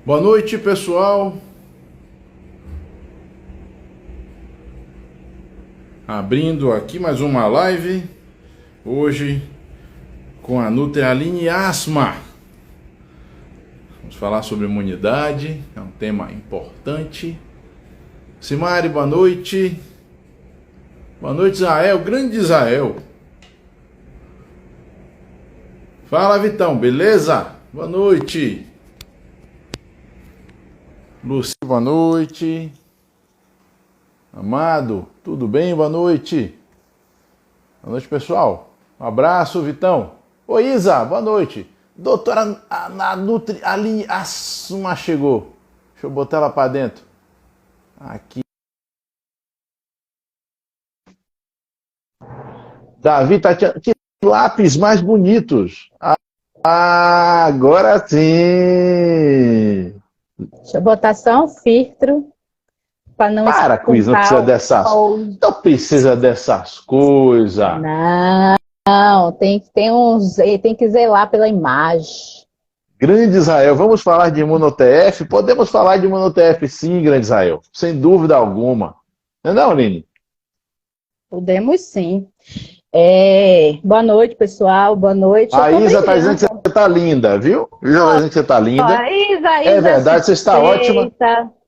Boa noite, pessoal. Abrindo aqui mais uma live. Hoje com a Nutrialine Asma. Vamos falar sobre imunidade. É um tema importante. Simari, boa noite. Boa noite, Israel. Grande Israel. Fala, Vitão. Beleza? Boa noite. Luci, boa noite. Amado, tudo bem? Boa noite. Boa noite, pessoal. Um abraço, Vitão. Oi, Isa, boa noite. Doutora Nutrialine Asma chegou. Deixa eu botar ela para dentro. Aqui. Davi, Tatiana, que lápis mais bonitos. Agora sim. Deixa eu botar só um filtro para não Para com isso, não precisa dessas, não precisa dessas coisas. Não, tem que zelar pela imagem. Grande Israel, vamos falar de ImunoTF? Podemos falar de ImunoTF sim, Grande Israel, sem dúvida alguma. Não é não, Aline? Podemos sim. Boa noite, pessoal. Boa noite. A Isa está dizendo que você está linda, viu? Isa está dizendo que você está linda. Isa, é verdade, você está ótima.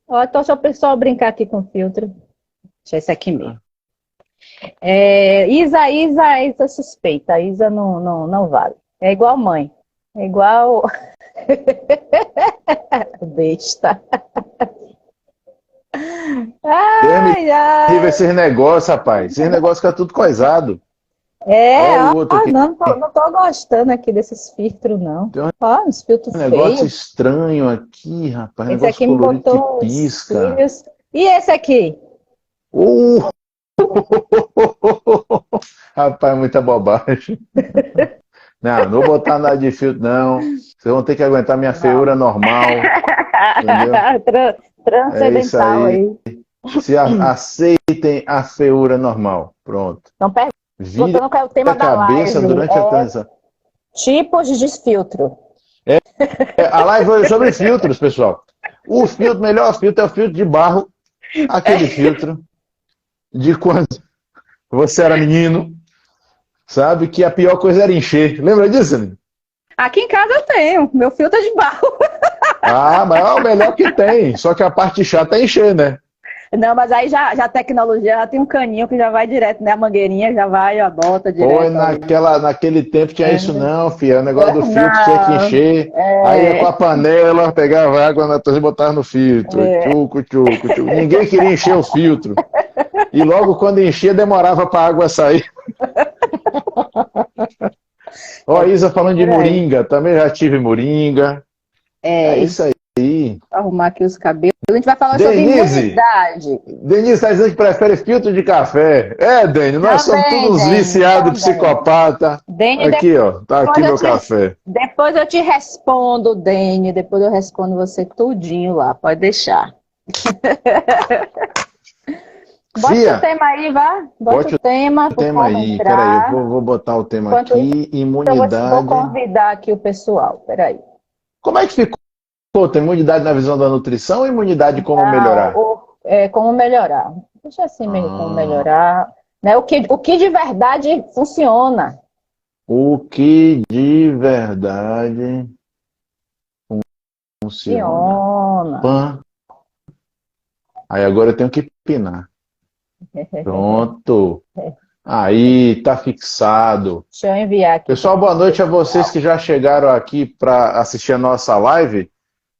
Ó, então, deixa o pessoal brincar aqui com o filtro. Deixa esse aqui mesmo. Isa suspeita. A Isa não vale. É igual mãe. É igual... Besta. Ai. Esses negócios, rapaz. Esses negócios ficam tudo coisado. Não tô gostando aqui desses filtros, não. Ó, uns filtros feios. Negócio estranho aqui, rapaz. Esse aqui me botou que pisca. E esse aqui? Rapaz, muita bobagem. Não vou botar nada de filtro, não. Vocês vão ter que aguentar minha feiura normal. Entendeu? Transcendental aí. Se aceitem a feiura normal. Pronto. Então, perguntando qual é o tema da cabeça live. Durante a transição. Tipos de filtro. A live hoje é sobre filtros, pessoal. O melhor filtro é o filtro de barro. Aquele filtro de quando você era menino. Sabe que a pior coisa era encher. Lembra disso, Aline? Aqui em casa eu tenho. Meu filtro é de barro. Mas é o melhor que tem. Só que a parte chata é encher, né? Não, mas aí já a tecnologia já tem um caninho que já vai direto, né? A mangueirinha já vai, a bota direto. Naquele tempo tinha isso não, filha. O negócio do filtro tinha que encher. Aí ia com a panela, pegava água na torre e botava no filtro. Tchucu. Ninguém queria encher o filtro. E logo quando enchia, demorava para a água sair. Ó, a Isa falando de moringa. Também já tive moringa. É isso aí. Vou arrumar aqui os cabelos. A gente vai falar sobre imunidade. Denise está dizendo que prefere filtro de café. Dani, nós somos todos viciados, psicopata. Aqui, ó, tá aqui meu café. Depois eu te respondo, Dani. Depois eu respondo você tudinho lá. Pode deixar. Bote o tema aí, vá. Bote o tema. O tema aí, peraí, eu vou botar o tema aqui. Imunidade. Eu vou convidar aqui o pessoal, peraí. Como é que ficou? Tem imunidade na visão da nutrição ou imunidade como melhorar? Como melhorar. Deixa assim mesmo, como melhorar. Né? O que de verdade funciona. O que de verdade funciona. Aí agora eu tenho que pinar. Pronto. Aí, tá fixado. Deixa eu enviar aqui. Pessoal, boa noite a vocês que já chegaram aqui para assistir a nossa live.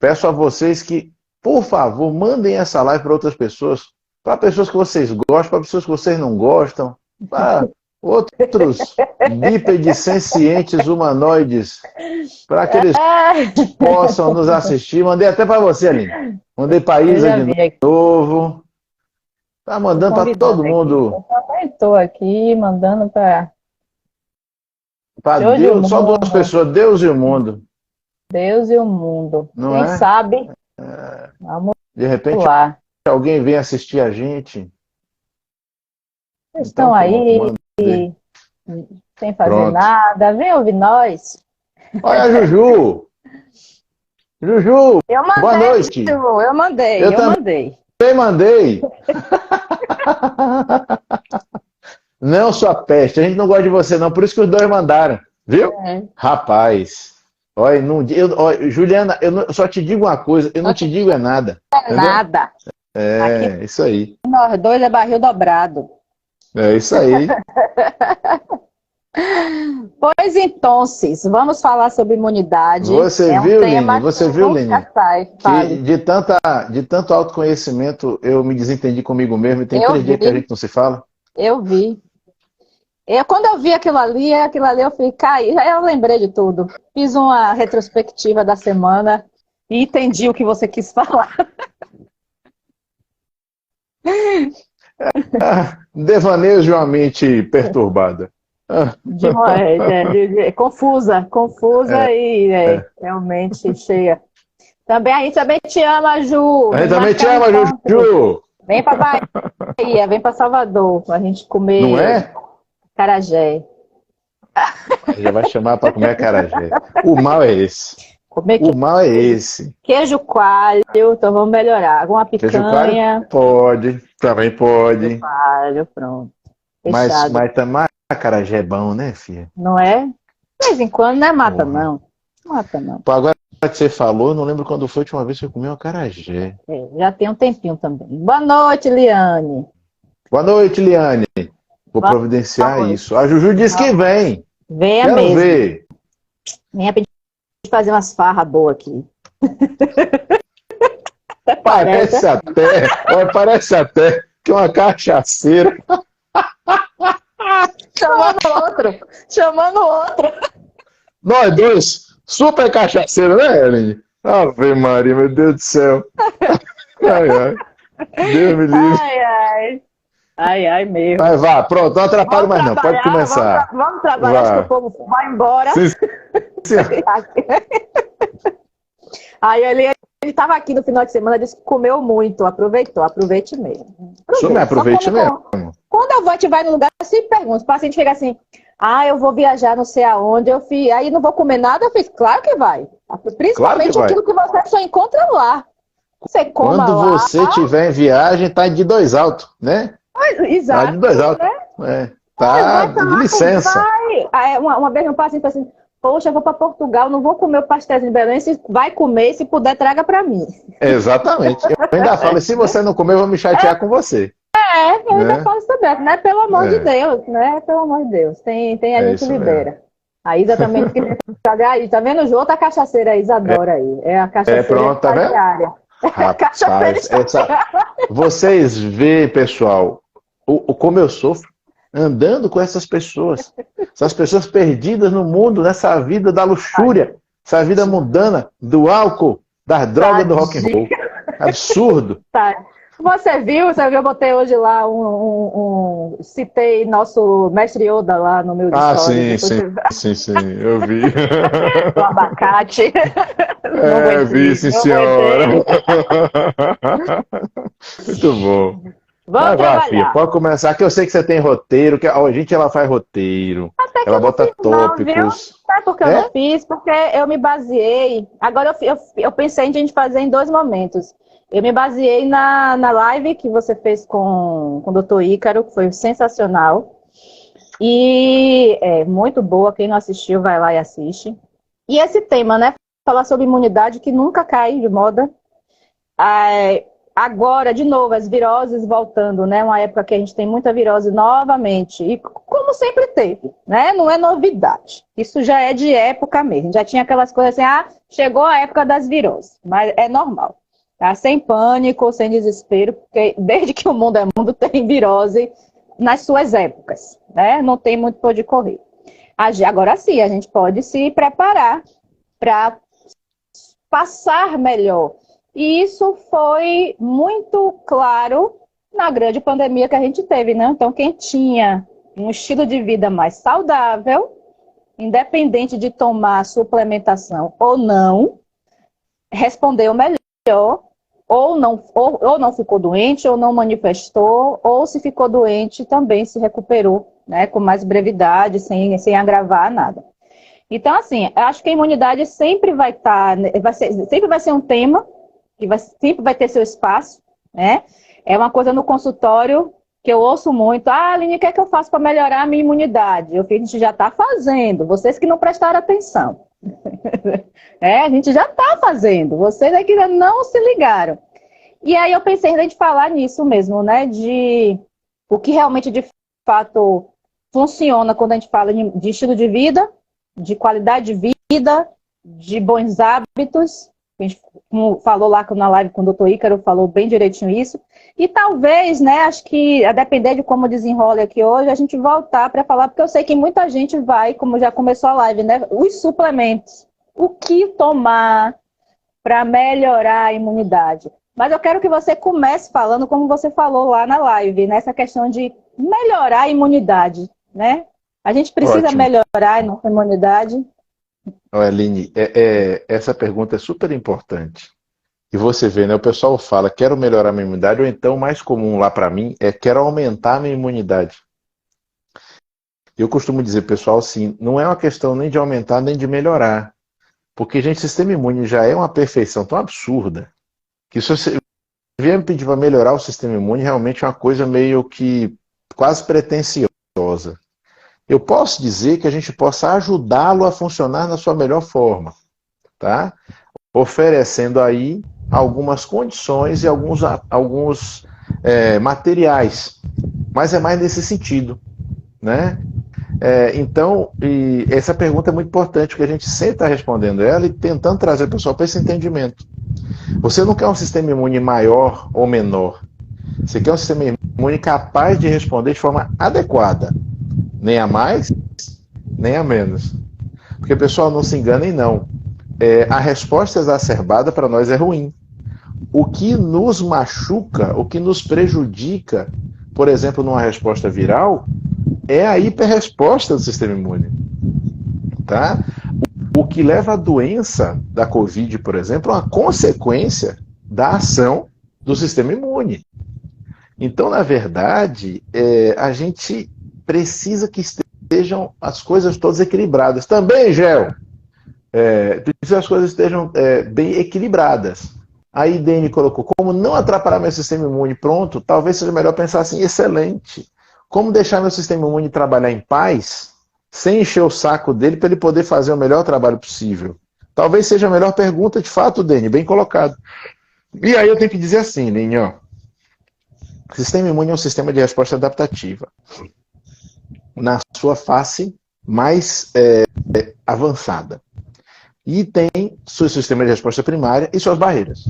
Peço a vocês que, por favor, mandem essa live para outras pessoas. Para pessoas que vocês gostam, para pessoas que vocês não gostam. Para outros bípedes sencientes humanoides. Para que eles possam nos assistir. Mandei até para você, Aline. Mandei para a Isa de novo. Tá mandando para todo mundo. Eu estou aqui mandando para Deus, só duas pessoas, Deus e o mundo. Deus e o mundo. Não Quem sabe? Vamos de repente lá. Alguém vem assistir a gente. Vocês estão aí sem fazer nada. Vem ouvir nós. Olha a Juju. Juju, Eu boa mandei, noite. Ju, eu mandei, Eu eu mandei. também mandei. Não, sua peste, a gente não gosta de você, não. Por isso que os dois mandaram. Viu? É. Rapaz. Olha, não, olha, Juliana, eu só te digo uma coisa, eu não te digo é nada. Entendeu? Nada. Aqui É, isso aí. nós dois é barril dobrado. É isso aí. Pois então, vamos falar sobre imunidade. Você É um viu, Line? tema que Você viu, Line? nunca sai. Que Fale. de tanto autoconhecimento eu me desentendi comigo mesmo e tem Eu 3 dias que a vi, gente não se fala. eu vi. Quando eu vi aquilo ali, eu fui cair. Aí eu lembrei de tudo. Fiz uma retrospectiva da semana e entendi o que você quis falar. Ah, devaneios de uma mente perturbada. Ah, Confusa e realmente cheia. Também a gente também te ama, Ju. a gente Vamos também te marcar um ama, encontro. Juju. Vem pra Bahia, vem pra Salvador, pra gente Não comer é? acarajé. Já vai chamar para comer acarajé. O mal é esse. Comer O mal é esse. queijo coalho, então vamos melhorar. Alguma Queijo coalho? picanha, Pode, também queijo pode. coalho, pronto. Mas, Fechado. mas acarajé é bom, né, filha? Não é? De vez em quando não é mata, Porra. não. Mata, não. Pô, agora que você falou, eu não lembro quando foi a última vez que eu comi um acarajé. Já tem um tempinho também. Boa noite, Liane. Boa noite, Liane. Vou Boa providenciar noite. isso. A Juju disse que vem. Venha Quero mesmo. ver. Venha pra gente fazer umas farras boas aqui. Parece até que é uma cachaceira. Chamando outro. Nós dois, super cachaceiro, né, Ellen? Ave Maria, meu Deus do céu. Ai, ai. Deus me livre. Ai, meu. Vai, vá, pronto, não atrapalho mais não, pode começar. Vamos trabalhar, Vá. que o povo vai embora. Sim, sim. Aí ele estava aqui no final de semana, disse que comeu muito, aproveitou, aproveite mesmo. Isso me aproveite mesmo. Quando a gente vai no lugar, eu sempre pergunto, o paciente chega assim, eu vou viajar não sei aonde, aí não vou comer nada, eu fiz, claro que vai. Principalmente Claro que aquilo que você só encontra lá. Você coma Quando lá. você estiver em viagem, tá de 2 alto, né? Exato. Tá de 2 alto. Né? Tá de licença. Aí, uma vez um paciente falou assim, poxa, eu vou para Portugal, não vou comer o pastel de Belém, se vai comer, se puder, traga para mim. Exatamente. Eu ainda falo, se você não comer, eu vou me chatear com você. Eu ainda falo isso também, né? Pelo amor de Deus, né? Pelo amor de Deus. Tem a gente libera. Mesmo. A Isa também queria jogar aí. Tá vendo? Outra cachaceira, a Isadora aí. É a cachaceira pronto, tá vendo? Rapaz, vocês veem, pessoal, como eu sofro andando com essas pessoas perdidas no mundo, nessa vida da luxúria, essa vida mundana, do álcool, das drogas, do rock and roll. Absurdo. Você viu, eu botei hoje lá citei nosso mestre Yoda lá no meu story. Sim, eu vi. O abacate. Vi, sim, senhora. Muito bom. Vamos trabalhar. Filha, pode começar, que eu sei que você tem roteiro, que a gente ela faz roteiro, ela bota tópicos. Sabe por que eu não fiz? Porque eu me baseei. Agora eu pensei em a gente fazer em 2 momentos. Eu me baseei na live que você fez com o Dr. Ícaro, que foi sensacional. E é muito boa, quem não assistiu vai lá e assiste. E esse tema, né? Falar sobre imunidade que nunca cai de moda. Agora, de novo, as viroses voltando, né? Uma época que a gente tem muita virose novamente. E como sempre teve, né? Não é novidade. Isso já é de época mesmo. Já tinha aquelas coisas assim, chegou a época das viroses. Mas é normal. Tá? Sem pânico, sem desespero, porque desde que o mundo é mundo tem virose nas suas épocas, né? Não tem muito por onde correr. Agora sim, a gente pode se preparar para passar melhor. E isso foi muito claro na grande pandemia que a gente teve, né? Então, quem tinha um estilo de vida mais saudável, independente de tomar suplementação ou não, respondeu melhor. Ou não ficou doente, ou não manifestou, ou se ficou doente também se recuperou, né, com mais brevidade, sem agravar nada. Então, assim, eu acho que a imunidade sempre vai estar, sempre vai ser um tema, sempre vai ter seu espaço, né? É uma coisa no consultório que eu ouço muito. Ah, Aline, o que é que eu faço para melhorar a minha imunidade? Eu falei, a gente já está fazendo, vocês que não prestaram atenção. A gente já está fazendo, vocês é que ainda não se ligaram. E aí eu pensei em falar nisso mesmo, né? De o que realmente, de fato, funciona quando a gente fala de estilo de vida, de qualidade de vida, de bons hábitos. A gente falou lá na live com o Dr. Ícaro, falou bem direitinho isso. E talvez, né, acho que a depender de como desenrola aqui hoje, a gente voltar para falar, porque eu sei que muita gente vai, como já começou a live, né, os suplementos. O que tomar para melhorar a imunidade? Mas eu quero que você comece falando, como você falou lá na live, nessa questão de melhorar a imunidade, né? A gente precisa melhorar a nossa imunidade. Aline, essa pergunta é super importante. E você vê, né? O pessoal fala, quero melhorar minha imunidade, ou então, o mais comum lá para mim, é quero aumentar minha imunidade. Eu costumo dizer, pessoal, assim, não é uma questão nem de aumentar, nem de melhorar. Porque, gente, o sistema imune já é uma perfeição tão absurda, que se você vier me pedir para melhorar o sistema imune, realmente é uma coisa meio que quase pretensiosa. Eu posso dizer que a gente possa ajudá-lo a funcionar na sua melhor forma, tá? Oferecendo aí algumas condições e alguns materiais, mas é mais nesse sentido, né? Então, essa pergunta é muito importante, porque a gente sempre está respondendo ela e tentando trazer o pessoal para esse entendimento. Você não quer um sistema imune maior ou menor, você quer um sistema imune capaz de responder de forma adequada, nem a mais, nem a menos. Porque, pessoal, não se enganem não. A resposta exacerbada para nós é ruim. O que nos machuca, o que nos prejudica, por exemplo, numa resposta viral, é a hiperresposta do sistema imune. Tá? O que leva à doença da Covid, por exemplo, é uma consequência da ação do sistema imune. Então, na verdade, a gente precisa que estejam as coisas todas equilibradas. Também, Gel, precisa que as coisas estejam bem equilibradas. Aí Dani colocou, como não atrapalhar meu sistema imune, pronto, talvez seja melhor pensar assim, excelente. Como deixar meu sistema imune trabalhar em paz, sem encher o saco dele, para ele poder fazer o melhor trabalho possível? Talvez seja a melhor pergunta, de fato, Dani, bem colocado. E aí eu tenho que dizer assim, Dani, ó, o sistema imune é um sistema de resposta adaptativa. Na sua face mais avançada. E tem seu sistema de resposta primária e suas barreiras.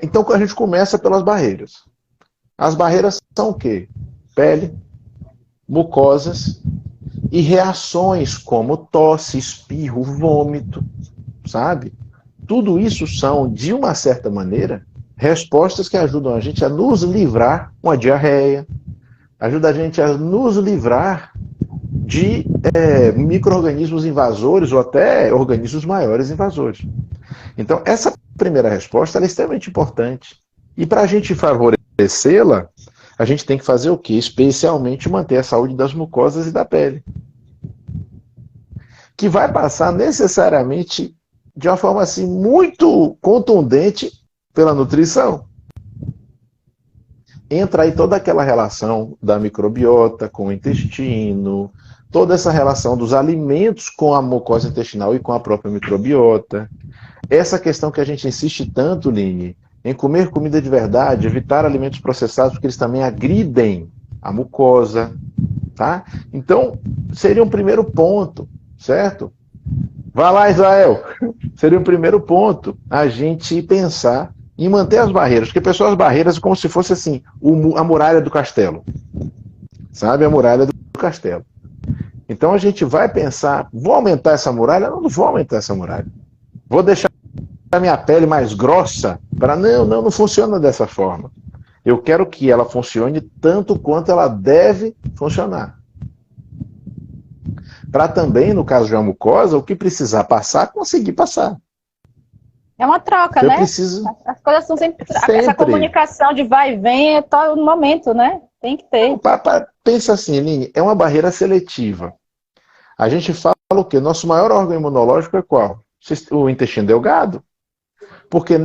Então a gente começa pelas barreiras. As barreiras são o quê? Pele, mucosas e reações como tosse, espirro, vômito, sabe? Tudo isso são, de uma certa maneira, respostas que ajudam a gente a nos livrar com a diarreia, ajuda a gente a nos livrar de micro-organismos invasores ou até organismos maiores invasores. Então, essa primeira resposta ela é extremamente importante. E para a gente favorecê-la, a gente tem que fazer o quê? Especialmente manter a saúde das mucosas e da pele. Que vai passar necessariamente de uma forma assim, muito contundente pela nutrição. Entra aí toda aquela relação da microbiota com o intestino, toda essa relação dos alimentos com a mucosa intestinal e com a própria microbiota. Essa questão que a gente insiste tanto, Line, em comer comida de verdade, evitar alimentos processados, porque eles também agridem a mucosa, tá? Então, seria um primeiro ponto, certo? Vai lá, Israel! Seria um primeiro ponto a gente pensar em manter as barreiras, porque, pessoal, as barreiras é como se fosse assim, a muralha do castelo. Sabe? A muralha do castelo. Então a gente vai pensar, vou aumentar essa muralha? Não vou aumentar essa muralha. Vou deixar a minha pele mais grossa? Não funciona dessa forma. Eu quero que ela funcione tanto quanto ela deve funcionar. Para também, no caso de uma mucosa, o que precisar passar, conseguir passar. É uma troca, né? As coisas são sempre. Essa comunicação de vai e vem é todo momento, né? Tem que ter. Pensa assim, Aline, é uma barreira seletiva. A gente fala o quê? Nosso maior órgão imunológico é qual? O intestino delgado. Porque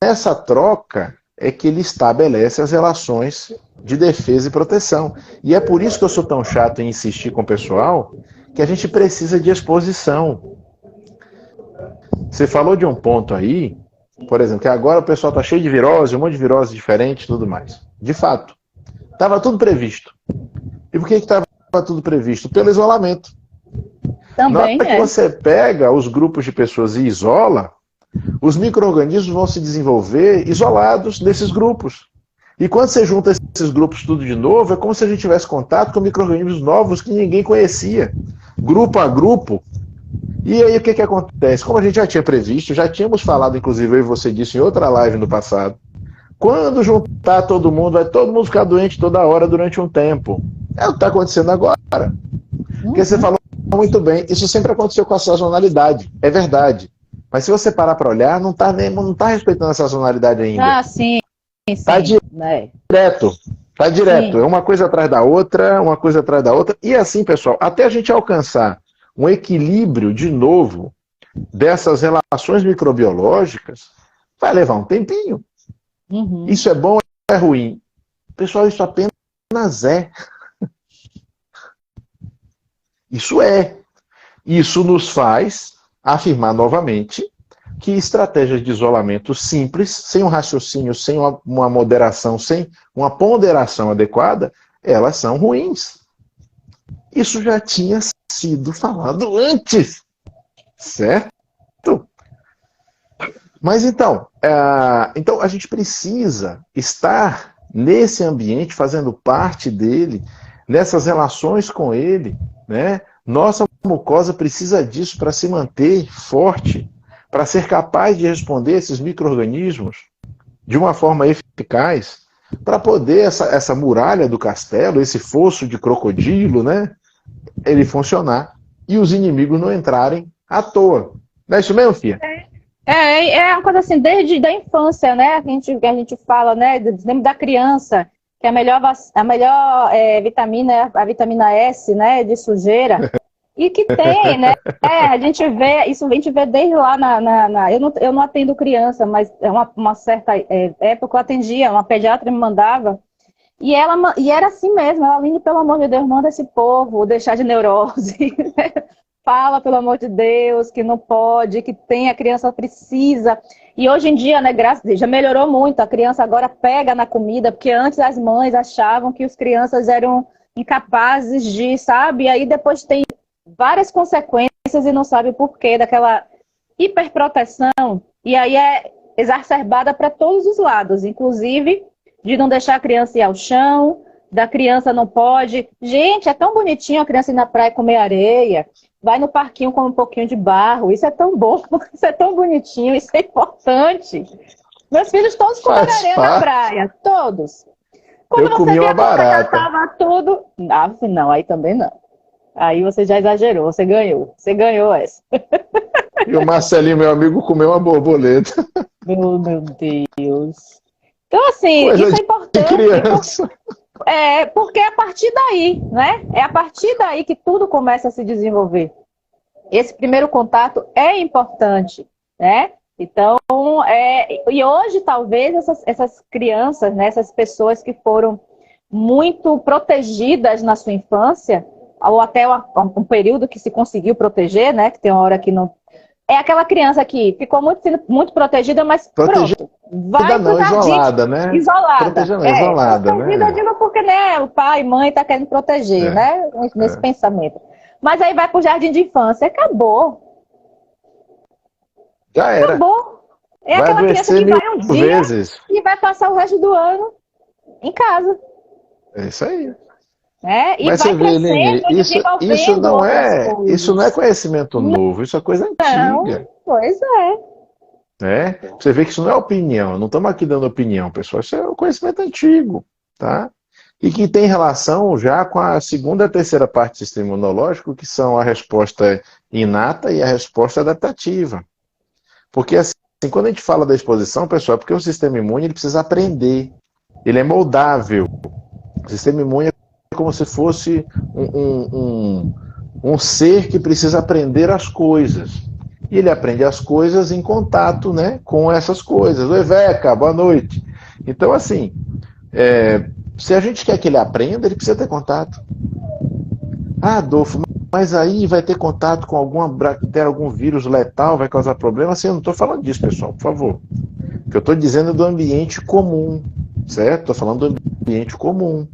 nessa troca é que ele estabelece as relações de defesa e proteção. E é por isso que eu sou tão chato em insistir com o pessoal que a gente precisa de exposição. Você falou de um ponto aí, por exemplo, que agora o pessoal está cheio de virose, um monte de virose diferente e tudo mais. De fato, estava tudo previsto. E por que estava tudo previsto? Pelo isolamento. Também Na hora que você pega os grupos de pessoas e isola, os micro-organismos vão se desenvolver isolados desses grupos. E quando você junta esses grupos tudo de novo, é como se a gente tivesse contato com micro-organismos novos que ninguém conhecia, grupo a grupo. E aí o que acontece? Como a gente já tinha previsto, já tínhamos falado, inclusive eu e você disse em outra live no passado, quando juntar todo mundo, vai todo mundo ficar doente toda hora durante um tempo. É o que está acontecendo agora. Porque você falou muito bem, isso sempre aconteceu com a sazonalidade, é verdade. Mas se você parar para olhar, não está respeitando a sazonalidade ainda. Ah, sim. Está direto. Está direto. Sim. É uma coisa atrás da outra, uma coisa atrás da outra. E assim, pessoal, até a gente alcançar um equilíbrio de novo dessas relações microbiológicas, vai levar um tempinho. Uhum. Isso é bom ou é ruim? Pessoal, isso apenas é. Isso é. Isso nos faz afirmar novamente que estratégias de isolamento simples, sem um raciocínio, sem uma moderação, sem uma ponderação adequada, elas são ruins. Isso já tinha sido falado antes, certo? Mas então a gente precisa estar nesse ambiente, fazendo parte dele, nessas relações com ele, né? Nossa mucosa precisa disso para se manter forte, para ser capaz de responder esses micro-organismos de uma forma eficaz, para poder essa muralha do castelo, esse fosso de crocodilo, né, ele funcionar e os inimigos não entrarem à toa. Não é isso mesmo, Fia? É uma coisa assim, desde a infância, né? A gente fala, né? Lembra da criança, que a melhor vitamina é a vitamina S, né? De sujeira. E que tem, né? A gente vê desde lá eu não atendo criança, mas uma certa época eu atendia, uma pediatra me mandava, e era assim mesmo, ela, Aline, pelo amor de Deus, manda esse povo deixar de neurose. Fala, pelo amor de Deus, que não pode, que a criança precisa. E hoje em dia, né, graças a Deus, já melhorou muito. A criança agora pega na comida, porque antes as mães achavam que as crianças eram incapazes de, sabe? E aí depois tem várias consequências e não sabe o porquê daquela hiperproteção. E aí é exacerbada para todos os lados, inclusive de não deixar a criança ir ao chão, da criança não pode. Gente, é tão bonitinho a criança ir na praia comer areia. Vai no parquinho com um pouquinho de barro. Isso é tão bom, isso é tão bonitinho, isso é importante. Meus filhos todos comendo areia na praia, todos. Quando você via que já estava tudo... Não, aí também não. Aí você já exagerou, você ganhou essa. E o Marcelinho, meu amigo, comeu uma borboleta. Meu Deus. Então, assim, coisa isso é importante. Criança. Porque é a partir daí, né? É a partir daí que tudo começa a se desenvolver. Esse primeiro contato é importante, né? Então, e hoje, talvez, essas crianças, né, essas pessoas que foram muito protegidas na sua infância, ou até um período que se conseguiu proteger, né? Que tem uma hora que não... É aquela criança que ficou muito protegida, mas pronto. Vai pro jardim, isolada, né? Isolada. Isolada, protegida, né? Eu digo porque, né, o pai e mãe tá querendo proteger, né? Nesse pensamento. Mas aí vai pro jardim de infância, acabou. Já era. Acabou. É aquela criança que vai um dia e vai passar o resto do ano em casa. É isso aí. E mas vai você vê, Lene, isso não é conhecimento novo, isso é coisa antiga. Pois é. Você vê que isso não é opinião, não estamos aqui dando opinião, pessoal, isso é um conhecimento antigo, tá? E que tem relação já com a segunda e terceira parte do sistema imunológico, que são a resposta inata e a resposta adaptativa. Porque assim, quando a gente fala da exposição, pessoal, é porque o sistema imune ele precisa aprender, ele é moldável. O sistema imune é como se fosse um ser que precisa aprender as coisas. E ele aprende as coisas em contato, né, com essas coisas. Oi, Veca, boa noite. Então, assim, se a gente quer que ele aprenda, ele precisa ter contato. Ah, Adolfo, mas aí vai ter contato com alguma bactéria, algum vírus letal, vai causar problema? Assim, eu não estou falando disso, pessoal, por favor. O que eu estou dizendo é do ambiente comum, certo? Estou falando do ambiente comum.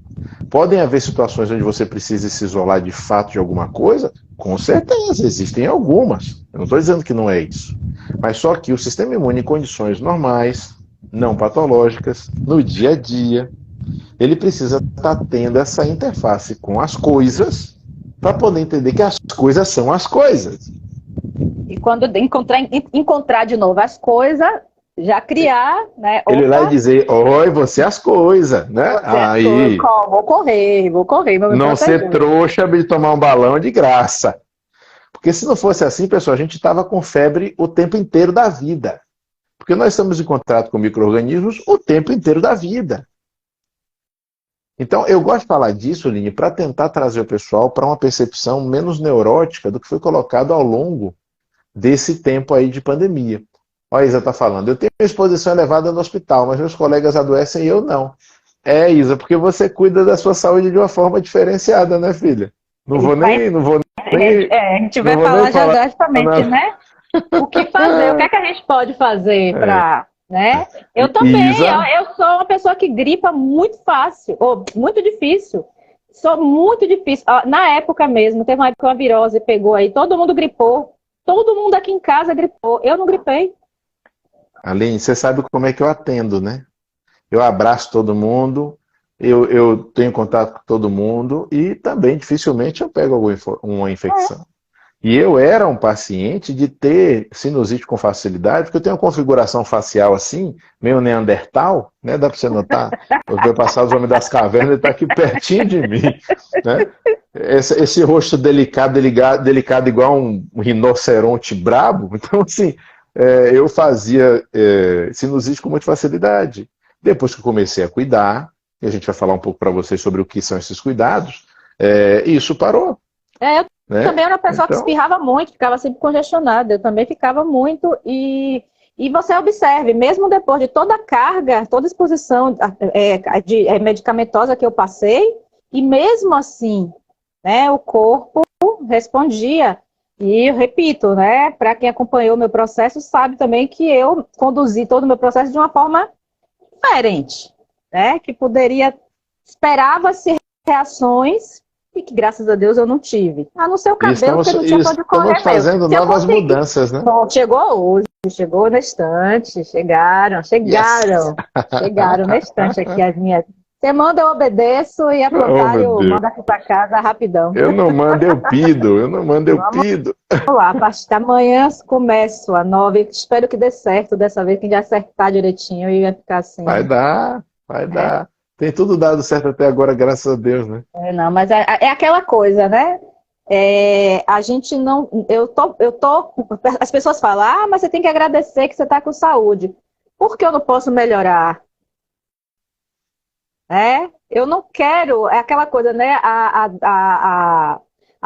Podem haver situações onde você precise se isolar de fato de alguma coisa? Com certeza, existem algumas. Eu não estou dizendo que não é isso. Mas só que o sistema imune em condições normais, não patológicas, no dia a dia, ele precisa estar tendo essa interface com as coisas para poder entender que as coisas são as coisas. E quando encontrar de novo as coisas, já criar, né? Ele vai dizer, oi, você é as coisas, né? Aí. Vou correr, não ser trouxa de tomar um balão de graça. Porque se não fosse assim, pessoal, a gente estava com febre o tempo inteiro da vida. Porque nós estamos em contato com micro-organismos o tempo inteiro da vida. Então, eu gosto de falar disso, Lini, para tentar trazer o pessoal para uma percepção menos neurótica do que foi colocado ao longo desse tempo aí de pandemia. Olha, a Isa está falando, eu tenho exposição elevada no hospital, mas meus colegas adoecem e eu não. É, Isa, porque você cuida da sua saúde de uma forma diferenciada, né, filha? Não vou nem... a gente vai falar já drasticamente, né? O que fazer? O que é que a gente pode fazer para... Né? Eu também, eu sou uma pessoa que gripa muito fácil, ou muito difícil. Sou muito difícil. Na época mesmo, teve uma época que uma virose pegou aí, todo mundo gripou. Todo mundo aqui em casa gripou. Eu não gripei. Aline, você sabe como é que eu atendo, né? Eu abraço todo mundo, eu tenho contato com todo mundo e também dificilmente eu pego uma infecção. E eu era um paciente de ter sinusite com facilidade, porque eu tenho uma configuração facial assim, meio neandertal, né? Dá para você notar? Eu vou passar os homens das cavernas, ele está aqui pertinho de mim. Né? Esse rosto delicado igual um rinoceronte brabo. Então, assim, eu fazia sinusite com muita facilidade. Depois que eu comecei a cuidar, e a gente vai falar um pouco para vocês sobre o que são esses cuidados, isso parou. Eu também era uma pessoa que espirrava muito, ficava sempre congestionada, eu também ficava muito, e você observe, mesmo depois de toda a carga, toda a exposição medicamentosa que eu passei, e mesmo assim, né, o corpo respondia, e eu repito, né, para quem acompanhou o meu processo, sabe também que eu conduzi todo o meu processo de uma forma diferente, né, que esperava-se reações, e que, graças a Deus, eu não tive. A não ser o cabelo, que não tinha pra onde correr. Estamos fazendo novas mudanças, né? Bom, chegou hoje, chegou na estante, chegaram na estante aqui as minhas. Você manda, eu obedeço, e a Protário manda aqui pra casa rapidão. Eu não mando, eu pido. Vamos lá, a partir da manhã começo a 9, espero que dê certo dessa vez, que a gente vai acertar direitinho e vai ficar assim. Vai dar. Tem tudo dado certo até agora, graças a Deus, né? Não, mas é aquela coisa, né? A gente não... As pessoas falam, mas você tem que agradecer que você está com saúde. Por que eu não posso melhorar? Eu não quero... É aquela coisa, né? A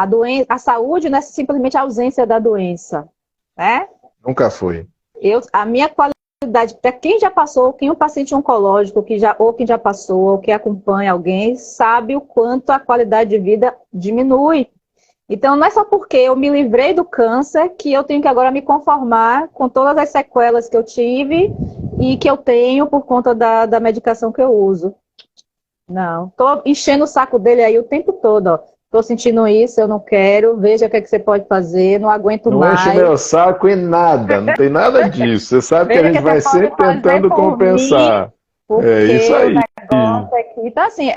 doença, a saúde não é simplesmente a ausência da doença, né? Nunca foi. A minha qualidade, para quem já passou, quem é um paciente oncológico, ou quem já passou, ou que acompanha alguém, sabe o quanto a qualidade de vida diminui. Então, não é só porque eu me livrei do câncer que eu tenho que agora me conformar com todas as sequelas que eu tive e que eu tenho por conta da medicação que eu uso. Não. Estou enchendo o saco dele aí o tempo todo, ó. Estou sentindo isso, eu não quero, veja o que você pode fazer, não aguento mais. Não enche meu saco em nada, não tem nada disso. Você sabe que a gente vai sempre tentando compensar. É isso aí. Então, assim,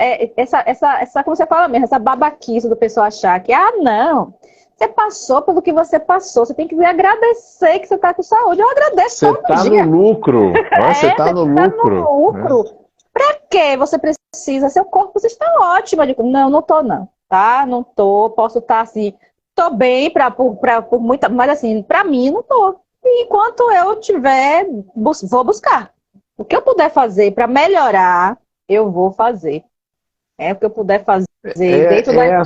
como você fala mesmo, essa babaquice do pessoal achar que, não, você passou pelo que você passou, você tem que agradecer que você está com saúde. Eu agradeço todo dia. Você está no lucro. Você está no lucro. Pra que você precisa? Seu corpo, você está ótima. Não, não estou não. Tá? Não tô, posso estar assim, tô bem por muita, mas assim, pra mim não tô. E enquanto eu tiver, vou buscar. O que eu puder fazer para melhorar, eu vou fazer. O que eu puder fazer dentro da...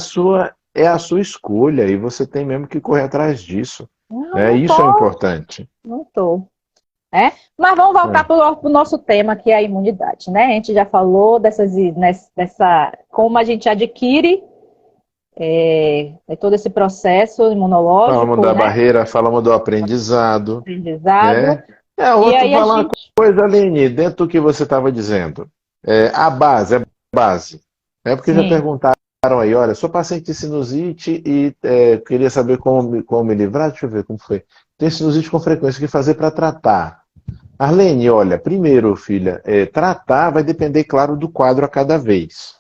é a sua escolha e você tem mesmo que correr atrás disso. Não Isso é tô, importante. não tô. Mas vamos voltar para o nosso tema, que é a imunidade, né? A gente já falou dessa como a gente adquire todo esse processo Falamos imunológico, da né? barreira, falamos do aprendizado, Aprendizado. né? E Outro aí a falar uma gente. coisa, Aline, dentro do que você estava dizendo. A base. Porque já Sim. perguntaram aí, olha, sou paciente de sinusite e queria saber como me livrar, deixa eu ver como foi. Tem sinusite com frequência, o que fazer para tratar? Arlene, olha, primeiro, filha, tratar vai depender, claro, do quadro a cada vez.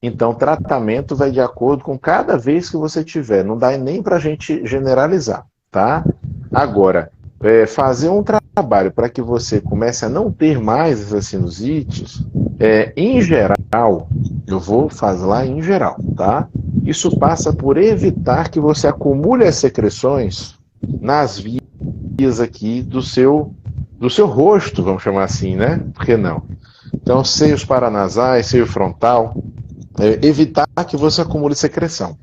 Então, tratamento vai de acordo com cada vez que você tiver. Não dá nem para a gente generalizar, tá? Agora, fazer um trabalho para que você comece a não ter mais essas sinusites, em geral, eu vou fazer lá em geral, tá? Isso passa por evitar que você acumule as secreções nas vias aqui do seu rosto, vamos chamar assim, né? Por que não? Então, seios paranasais, seio frontal, evitar que você acumule secreção.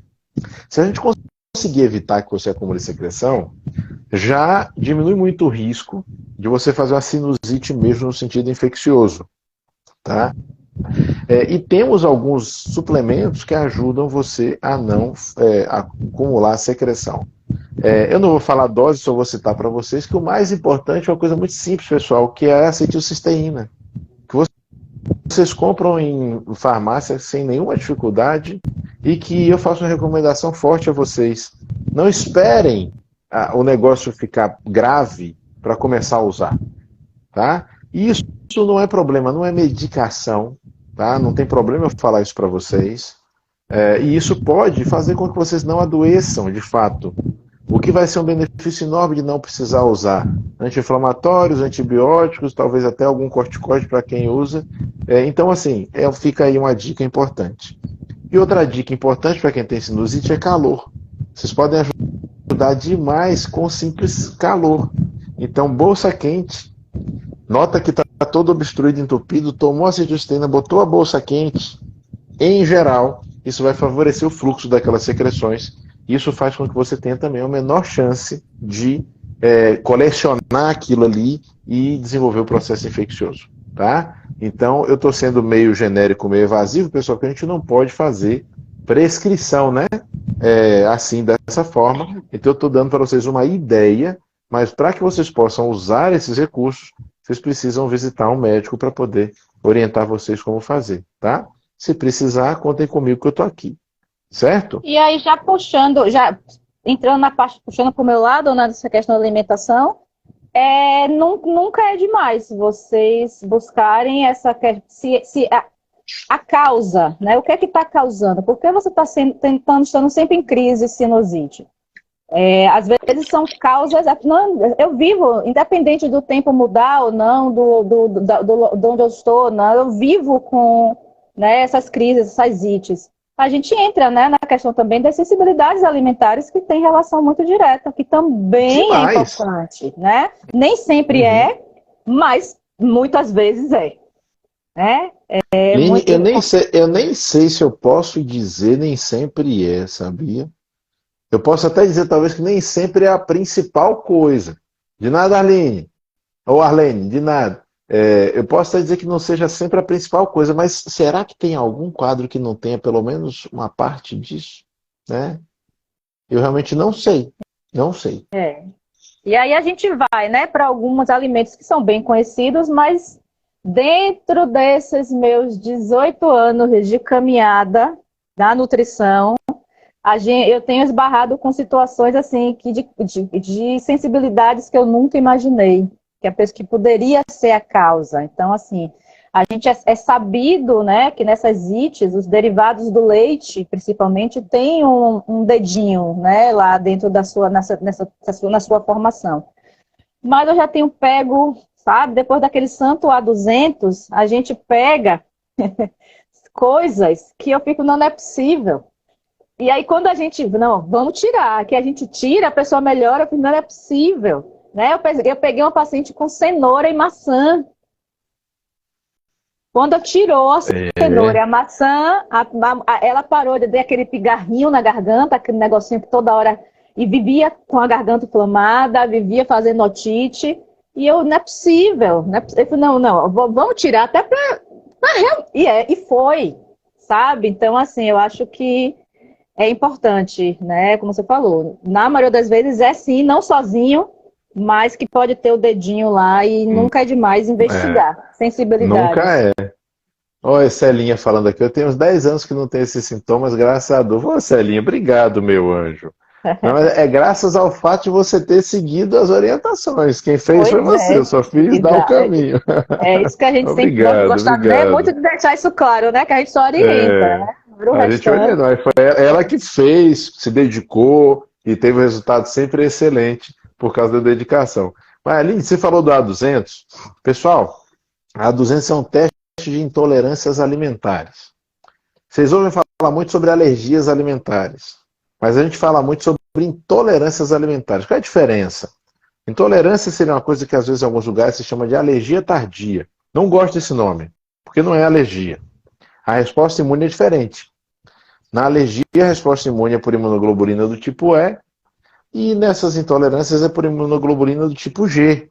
Se a gente conseguir evitar que você acumule secreção, já diminui muito o risco de você fazer uma sinusite mesmo no sentido infeccioso, tá? E temos alguns suplementos que ajudam você a não acumular secreção. Eu não vou falar dose, só vou citar para vocês que o mais importante é uma coisa muito simples, pessoal, que é a acetilcisteína, que vocês compram em farmácia sem nenhuma dificuldade e que eu faço uma recomendação forte a vocês. Não esperem o negócio ficar grave para começar a usar, tá? Isso não é problema, não é medicação, tá? Não tem problema eu falar isso para vocês. E isso pode fazer com que vocês não adoeçam, de fato. O que vai ser um benefício enorme de não precisar usar anti-inflamatórios, antibióticos, talvez até algum corticoide para quem usa. Então, assim, fica aí uma dica importante. E outra dica importante para quem tem sinusite é calor. Vocês podem ajudar demais com simples calor. Então, bolsa quente. Nota que está todo obstruído, entupido, tomou a acetilcisteína, botou a bolsa quente. Em geral, isso vai favorecer o fluxo daquelas secreções. Isso faz com que você tenha também uma menor chance de colecionar aquilo ali e desenvolver o processo infeccioso, tá? Então, eu estou sendo meio genérico, meio evasivo, pessoal, que a gente não pode fazer prescrição, né? Assim, dessa forma. Então, eu estou dando para vocês uma ideia, mas para que vocês possam usar esses recursos, vocês precisam visitar um médico para poder orientar vocês como fazer, tá? Se precisar, contem comigo que eu estou aqui. Certo? E aí, já entrando na parte, puxando para o meu lado, né, dessa questão da alimentação, nunca é demais vocês buscarem a causa, né? O que é que está causando? Por que você está estando sempre em crise sinusite? Às vezes são causas. Não, eu vivo, independente do tempo mudar ou não, de onde eu estou, não, eu vivo com, né, essas crises, essas ites. A gente entra, né, na questão também das sensibilidades alimentares, que tem relação muito direta, que também Demais. é importante, né? Nem sempre mas muitas vezes é. Né? Lene, eu nem sei se eu posso dizer nem sempre sabia? Eu posso até dizer talvez que nem sempre é a principal coisa. De nada, Arlene. Ou Arlene, de nada. Eu posso até dizer que não seja sempre a principal coisa, mas será que tem algum quadro que não tenha pelo menos uma parte disso? Né? Eu realmente não sei. Não sei. E aí a gente vai, né, para alguns alimentos que são bem conhecidos, mas dentro desses meus 18 anos de caminhada na nutrição, eu tenho esbarrado com situações assim de sensibilidades que eu nunca imaginei, que poderia ser a causa. Então, assim, a gente é sabido, né, que nessas ites, os derivados do leite, principalmente, tem um dedinho, né, lá dentro na sua formação. Mas eu já tenho pego, sabe, depois daquele santo A200, a gente pega coisas que eu fico, não é possível. E aí, quando a gente, não, vamos tirar, que a gente tira, a pessoa melhora, eu fico, não é possível. Né? Eu peguei uma paciente com cenoura e maçã. Quando tirou a cenoura e a maçã, ela parou de ter aquele pigarrinho na garganta, aquele negocinho que toda hora... E vivia com a garganta inflamada, vivia fazendo otite. E eu, não é possível. Não é possível. Eu falei, não, vamos tirar até para... E foi, sabe? Então, assim, eu acho que é importante, né? Como você falou. Na maioria das vezes é sim, não sozinho, mas que pode ter o dedinho lá e nunca é demais investigar. Sensibilidade. Nunca é. Olha, Celinha falando aqui, eu tenho uns 10 anos que não tenho esses sintomas, graças a Deus. Ô, Celinha, obrigado, meu anjo. Não, é graças ao fato de você ter seguido as orientações. Quem fez foi você, eu só fiz dar o caminho. É isso que a gente sempre gosta, né? Muito de deixar isso claro, né? Que a gente só orienta, né? A gente orienta, mas foi ela que fez, se dedicou e teve um resultado sempre excelente por causa da dedicação. Mas, Aline, você falou do A200. Pessoal, a A200 é um teste de intolerâncias alimentares. Vocês ouvem falar muito sobre alergias alimentares, mas a gente fala muito sobre intolerâncias alimentares. Qual é a diferença? Intolerância seria uma coisa que às vezes em alguns lugares se chama de alergia tardia. Não gosto desse nome, porque não é alergia. A resposta imune é diferente. Na alergia, a resposta imune é por imunoglobulina do tipo E, nessas intolerâncias é por imunoglobulina do tipo G.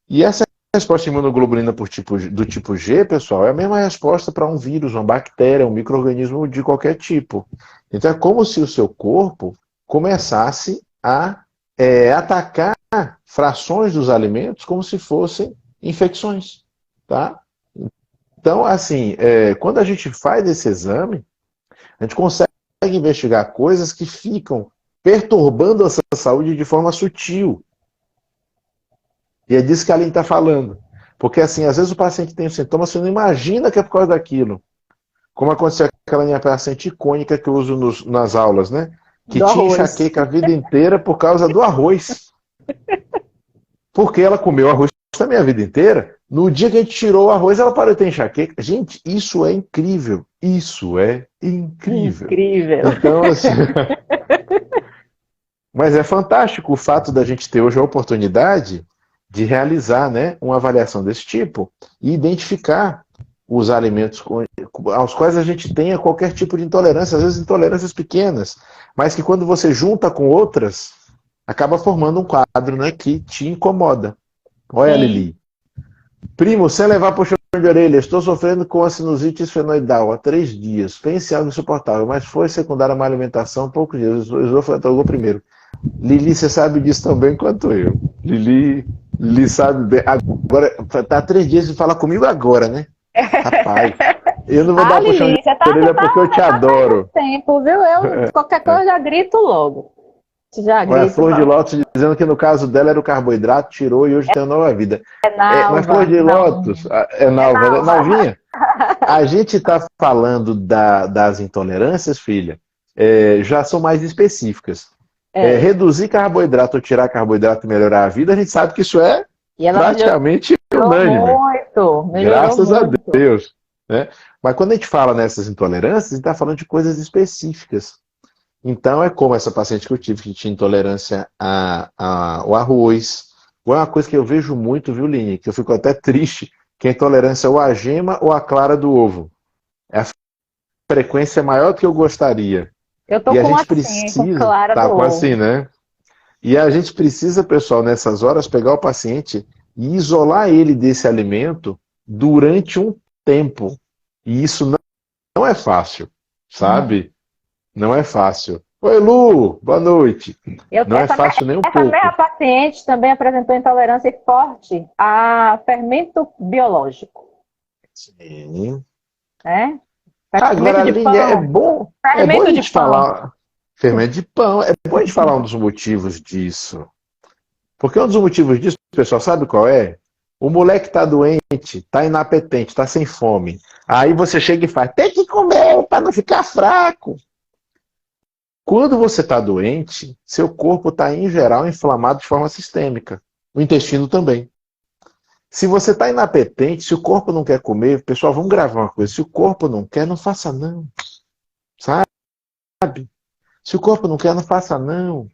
E essa resposta imunoglobulina do tipo G, pessoal, é a mesma resposta para um vírus, uma bactéria, um micro-organismo de qualquer tipo. Então é como se o seu corpo começasse a atacar frações dos alimentos como se fossem infecções. Tá? Então, assim, quando a gente faz esse exame, a gente consegue investigar coisas que ficam perturbando a sua saúde de forma sutil. E é disso que a Aline está falando. Porque, assim, às vezes o paciente tem um sintoma, você não imagina que é por causa daquilo. Como aconteceu com aquela minha paciente icônica que eu uso nas aulas, né? Que tinha enxaqueca a vida inteira por causa do arroz. Porque ela comeu arroz também a vida inteira. No dia que a gente tirou o arroz, ela parou de ter enxaqueca. Gente, isso é incrível. Isso é incrível. Incrível. Então, assim... Mas é fantástico o fato da gente ter hoje a oportunidade de realizar, né, uma avaliação desse tipo e identificar os alimentos aos quais a gente tenha qualquer tipo de intolerância, às vezes intolerâncias pequenas, mas que quando você junta com outras, acaba formando um quadro, né, que te incomoda. Olha, Lili. Primo, sem levar puxão de orelha, estou sofrendo com a sinusite esfenoidal há 3 dias. Pense em algo insuportável, mas foi secundária a má alimentação, poucos dias. O esofagou primeiro. Lili, você sabe disso tão bem quanto eu. Lili sabe bem. Agora, tá 3 dias de falar comigo agora, né? Rapaz, eu não vou dar puxão de orelha porque eu te adoro. Tempo, viu? Qualquer coisa eu já grito logo. Olha, Flor de Lótus dizendo que no caso dela era o carboidrato, tirou e hoje tem uma nova vida. Mas Flor de Lótus, Nalvinha, a gente está falando das intolerâncias, filha, já são mais específicas. Reduzir carboidrato ou tirar carboidrato e melhorar a vida, a gente sabe que isso é praticamente unânime. Melhorou Graças muito. a Deus. Né? Mas quando a gente fala nessas intolerâncias, a gente está falando de coisas específicas. Então é como essa paciente que eu tive, que tinha intolerância ao arroz. Ou é uma coisa que eu vejo muito, viu, Line? Que eu fico até triste, que é a intolerância ou à gema ou à clara do ovo. A frequência é maior do que eu gostaria. Eu tô e a com gente assim, precisa, com clara tá do com ovo. assim, né? E a gente precisa, pessoal, nessas horas, pegar o paciente e isolar ele desse alimento durante um tempo. E isso não é fácil, sabe? Não é fácil. Oi, Lu, boa noite. Não é fácil nem um pouco. Essa mesma paciente também apresentou intolerância forte a fermento biológico. Sim. Agora, Aline, é bom a gente falar. Fermento de pão. É bom a gente falar um dos motivos disso. Porque um dos motivos disso, pessoal, sabe qual é? O moleque tá doente, tá inapetente, tá sem fome. Aí você chega e faz, tem que comer para não ficar fraco. Quando você está doente, seu corpo está, em geral, inflamado de forma sistêmica. O intestino também. Se você está inapetente, se o corpo não quer comer, pessoal, vamos gravar uma coisa. Se o corpo não quer, não faça não. Sabe? Se o corpo não quer, não faça não.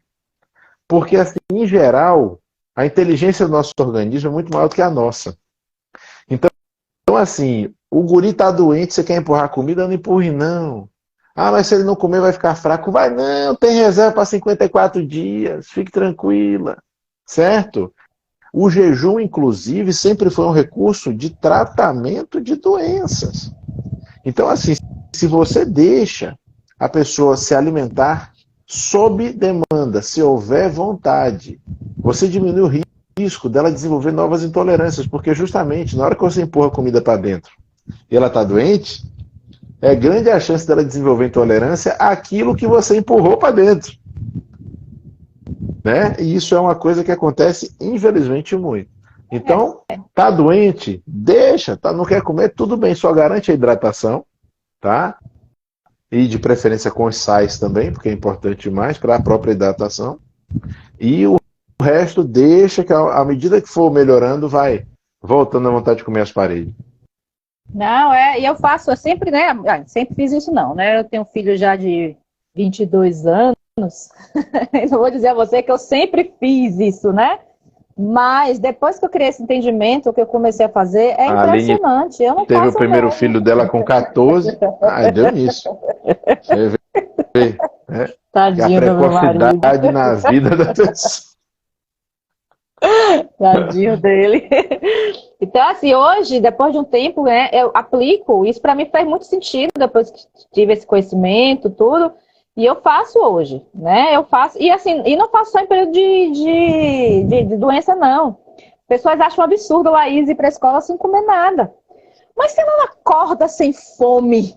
Porque, assim, em geral, a inteligência do nosso organismo é muito maior do que a nossa. Então, Então, assim, o guri tá doente, você quer empurrar comida? Não empurre, não. Ah, mas se ele não comer vai ficar fraco. Vai não, tem reserva para 54 dias, fique tranquila, certo? O jejum, inclusive, sempre foi um recurso de tratamento de doenças. Então, assim, se você deixa a pessoa se alimentar sob demanda, se houver vontade, você diminui o risco dela desenvolver novas intolerâncias, porque justamente na hora que você empurra a comida para dentro e ela está doente, é grande a chance dela desenvolver intolerância àquilo que você empurrou para dentro. Né? E isso é uma coisa que acontece, infelizmente, muito. Então, tá doente? Deixa, tá, não quer comer? Tudo bem, só garante a hidratação, tá? E de preferência com os sais também, porque é importante demais para a própria hidratação. E o resto deixa que, à medida que for melhorando, vai voltando à vontade de comer as paredes. Não, e eu faço, eu sempre, né? Sempre fiz isso não, né? Eu tenho um filho já de 22 anos, não vou dizer a você que eu sempre fiz isso, né? Mas depois que eu criei esse entendimento, o que eu comecei a fazer é impressionante. Eu não teve faço o primeiro não. filho dela com 14, deu nisso. Você vê, né? Tadinho A precocidade na vida da pessoa. Tadinho dele. Então, assim, hoje, depois de um tempo, né, eu aplico, isso para mim faz muito sentido, depois que tive esse conhecimento, tudo, e eu faço hoje, né, eu faço, e assim, e não faço só em período de doença, não. Pessoas acham um absurdo a Laís ir para a escola sem comer nada. Mas se ela acorda sem fome...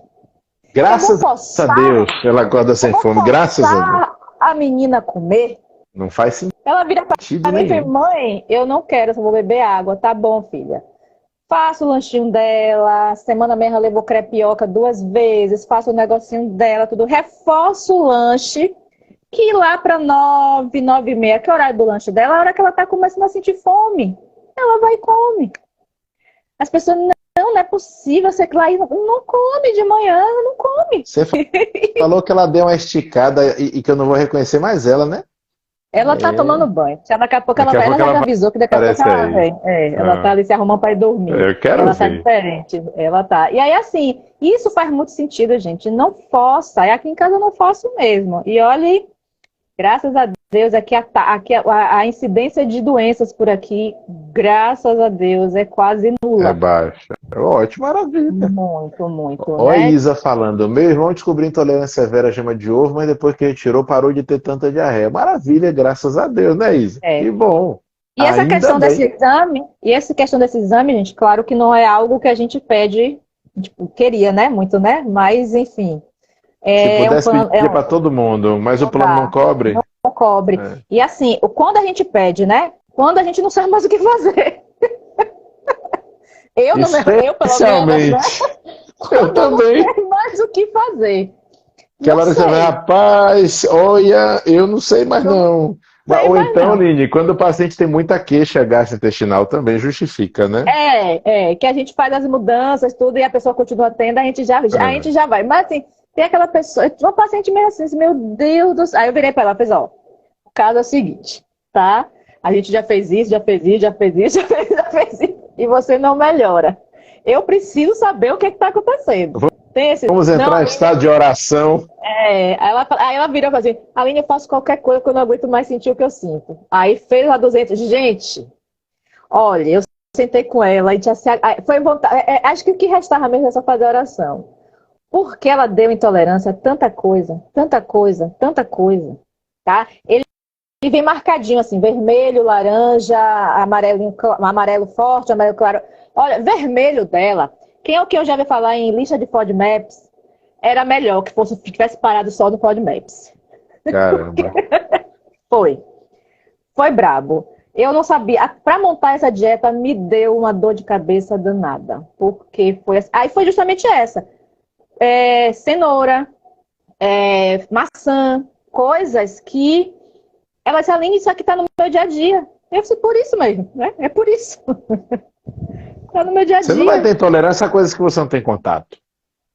Graças a Deus, ela acorda sem fome, graças a Deus. A menina comer... Não faz sentido. Ela vira pra mim e diz, mãe, eu não quero, eu só vou beber água. Tá bom, filha. Faço o lanchinho dela, semana mesmo ela levou crepioca 2 vezes, faço o negocinho dela, tudo. Reforço o lanche, que lá pra 9, 9h30, que é o horário do lanche dela, é a hora que ela tá começando a sentir fome. Ela vai e come. As pessoas, não é possível, você que lá não come de manhã, não come. Você falou que ela deu uma esticada e que eu não vou reconhecer mais ela, né? Ela tá tomando banho. Daqui a pouco ela já avisou que daqui a pouco ela vem. Ela tá ali se arrumando para ir dormir. Eu quero ela ver. Tá diferente. Ela tá. E aí, assim, isso faz muito sentido, gente. Não força. Aqui em casa eu não faço mesmo. E olhe, graças a Deus, a incidência de doenças por aqui, graças a Deus, é quase nula. É baixa. Ótimo, maravilha. Muito, muito. Olha a Isa falando, meu irmão descobriu intolerância severa à gema de ovo, mas depois que ele tirou, parou de ter tanta diarreia. Maravilha, graças a Deus, né, Isa? Que bom. E essa questão desse exame, gente, claro que não é algo que a gente pede, tipo, queria, né? Muito, né? Mas, enfim. Se pudesse pedir para todo mundo, mas o plano não cobre? Não cobre. E assim, quando a gente pede, né? Quando a gente não sabe mais o que fazer. Eu, pelo menos, né? Eu também. Não sei mais o que fazer. Aquela hora você vai, rapaz, olha, eu não sei mais não. Ou então, Aline, quando o paciente tem muita queixa gastrointestinal, também justifica, né? Que a gente faz as mudanças, tudo, e a pessoa continua tendo, a gente já vai. Mas assim, tem aquela pessoa, uma paciente meio assim, meu Deus do céu. Aí eu virei pra ela, fez, ó, o caso é o seguinte, tá? A gente já fez isso, já fez isso, e você não melhora. Eu preciso saber o que está acontecendo. Vamos entrar em estado de oração. Aí ela virou e falou assim, Aline, eu faço qualquer coisa que eu não aguento mais sentir o que eu sinto. Aí fez a 200. Gente, olha, eu sentei com ela e foi vontade. Acho que o que restava mesmo é só fazer oração. Porque ela deu intolerância a tanta coisa, tá? Ele vem marcadinho assim, vermelho, laranja, amarelo forte, amarelo claro. Olha, vermelho dela, quem é o que eu já vi falar em lista de FODMAPs, era melhor que tivesse parado só no FODMAPs. Caramba. Foi brabo. Eu não sabia. Para montar essa dieta, me deu uma dor de cabeça danada. Porque foi assim. Aí foi justamente essa. Cenoura, maçã, coisas que ela disse, Aline, isso aqui tá no meu dia a dia. Eu disse, por isso mesmo, né? É por isso. Tá no meu dia a dia. Você não vai ter intolerância a coisas que você não tem contato.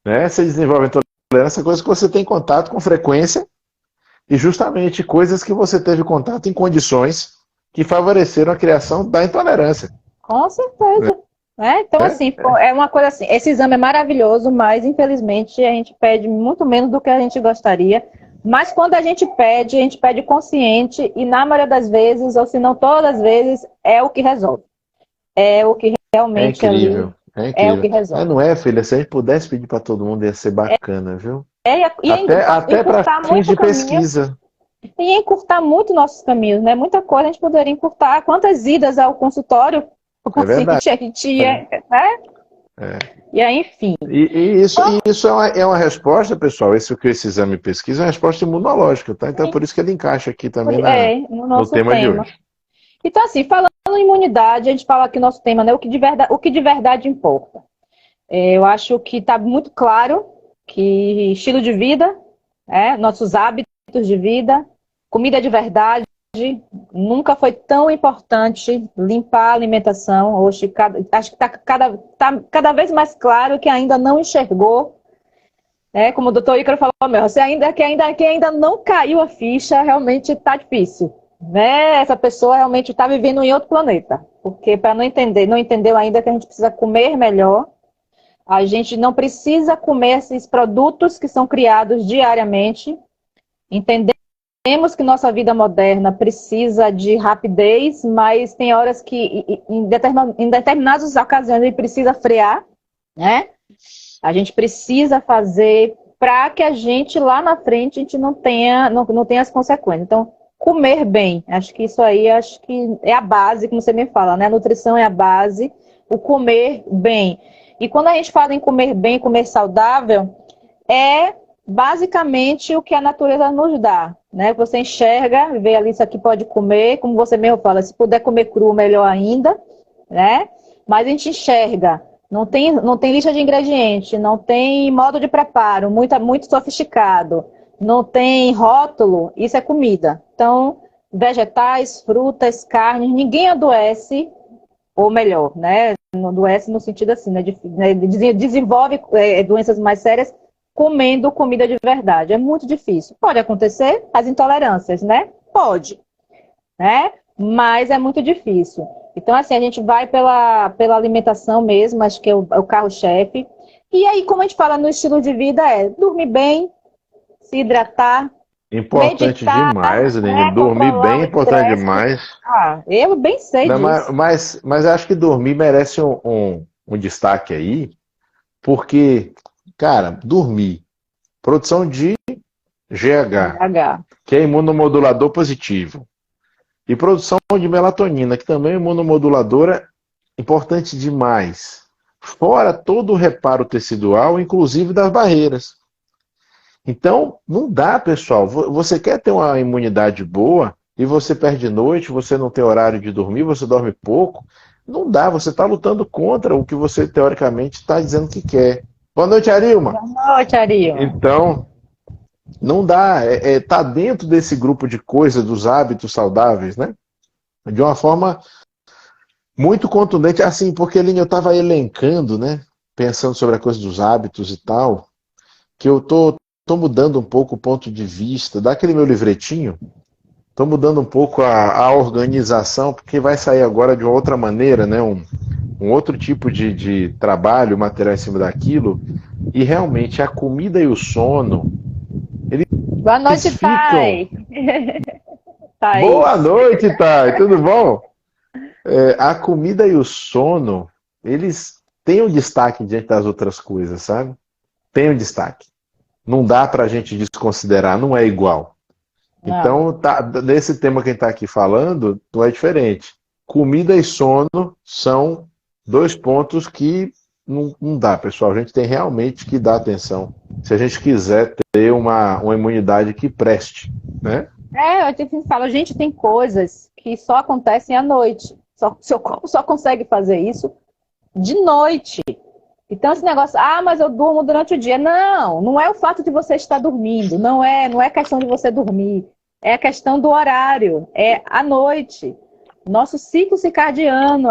Né? Você desenvolve intolerância a coisas que você tem contato com frequência e justamente coisas que você teve contato em condições que favoreceram a criação da intolerância. Com certeza. né? Então, assim, é uma coisa assim, esse exame é maravilhoso, mas infelizmente a gente pede muito menos do que a gente gostaria. Mas quando a gente pede consciente e na maioria das vezes, ou se não todas as vezes, é o que resolve. É o que É realmente ali incrível, é é o incrível. que Mas resolve. não é, filha? Se a gente pudesse pedir para todo mundo, ia ser bacana, viu? E Até para encurtar fins muito o de caminho, pesquisa. e encurtar muito nossos caminhos, né? Muita coisa a gente poderia encurtar. Quantas idas ao consultório o É verdade. paciente a gente ia, né? É. E aí, enfim. E isso é uma resposta, pessoal. Esse exame de pesquisa é uma resposta imunológica, tá? Então é por isso que ele encaixa aqui também No no nosso tema de tema. hoje. Então, assim, falando em imunidade, a gente fala aqui no nosso tema, né? O que de verdade importa. Eu acho que está muito claro que estilo de vida, nossos hábitos de vida, comida de verdade, nunca foi tão importante limpar a alimentação. Hoje, acho que está cada vez mais claro que ainda não enxergou. Como o doutor Ícaro falou, quem ainda não caiu a ficha, realmente está difícil. Né? Essa pessoa realmente está vivendo em outro planeta. Porque para não entendeu ainda que a gente precisa comer melhor. A gente não precisa comer esses produtos que são criados diariamente. Entendemos que nossa vida moderna precisa de rapidez, mas tem horas que, em determinadas ocasiões, a gente precisa frear, né? A gente precisa fazer para que a gente, lá na frente, a gente não tenha as consequências. Então, comer bem, acho que isso aí é a base, como você me fala, né? A nutrição é a base, o comer bem. E quando a gente fala em comer bem, comer saudável, é basicamente o que a natureza nos dá, né? Você enxerga, vê ali, isso aqui pode comer, como você mesmo fala, se puder comer cru, melhor ainda, né? Mas a gente enxerga, não tem lista de ingredientes, não tem modo de preparo, muito sofisticado, não tem rótulo, isso é comida. Então, vegetais, frutas, carnes, ninguém adoece, ou melhor, né? Não adoece no sentido assim, né? Desenvolve doenças mais sérias comendo comida de verdade. É muito difícil. Pode acontecer as intolerâncias, né? Pode, né? Mas é muito difícil. Então, assim, a gente vai pela alimentação mesmo, acho que é o carro-chefe. E aí, como a gente fala no estilo de vida, dormir bem, se hidratar, Importante meditar, demais, Aline. né? Dormir Controlar bem o é importante estresse. demais. Eu bem sei Não, disso. mas eu acho que dormir merece um destaque aí, porque, cara, dormir, produção de GH, H. que é imunomodulador positivo, e produção de melatonina, que também é imunomoduladora, importante demais. Fora todo o reparo tecidual, inclusive das barreiras. Então, não dá, pessoal. Você quer ter uma imunidade boa e você perde noite, você não tem horário de dormir, você dorme pouco. Não dá, você está lutando contra o que você teoricamente está dizendo que quer. Boa noite, Arilma. Boa noite, Ariel. Então, não dá. Tá dentro desse grupo de coisas, dos hábitos saudáveis, né? De uma forma muito contundente, assim, porque, Aline, eu estava elencando, né? Pensando sobre a coisa dos hábitos e tal, que eu tô mudando um pouco o ponto de vista daquele meu livretinho. Estou mudando um pouco a organização, porque vai sair agora de uma outra maneira, né? Um outro tipo de trabalho, material em cima daquilo. E realmente a comida e o sono, Boa eles noite, ficam. Thay. Thaís. Boa noite, Thay, tudo bom? A comida e o sono, eles têm um destaque diante das outras coisas, sabe? Tem um destaque. Não dá para a gente desconsiderar, não é igual. Não. Então, nesse tema que a gente está aqui falando, não é diferente. Comida e sono são dois pontos que não dá, pessoal. A gente tem realmente que dar atenção se a gente quiser ter uma imunidade que preste, né? Eu sempre falo, gente, tem coisas que só acontecem à noite. Seu corpo só consegue fazer isso de noite. Então, esse negócio, mas eu durmo durante o dia. Não, não é o fato de você estar dormindo. Não é questão de você dormir. É a questão do horário. É à noite. Nosso ciclo circadiano,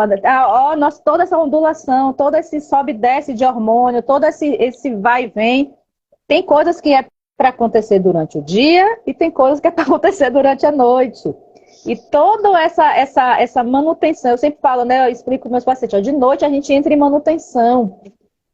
toda essa ondulação, todo esse sobe e desce de hormônio, todo esse vai e vem. Tem coisas que é para acontecer durante o dia e tem coisas que é para acontecer durante a noite. E toda essa manutenção, eu sempre falo, né? Eu explico para meus pacientes, ó, de noite a gente entra em manutenção.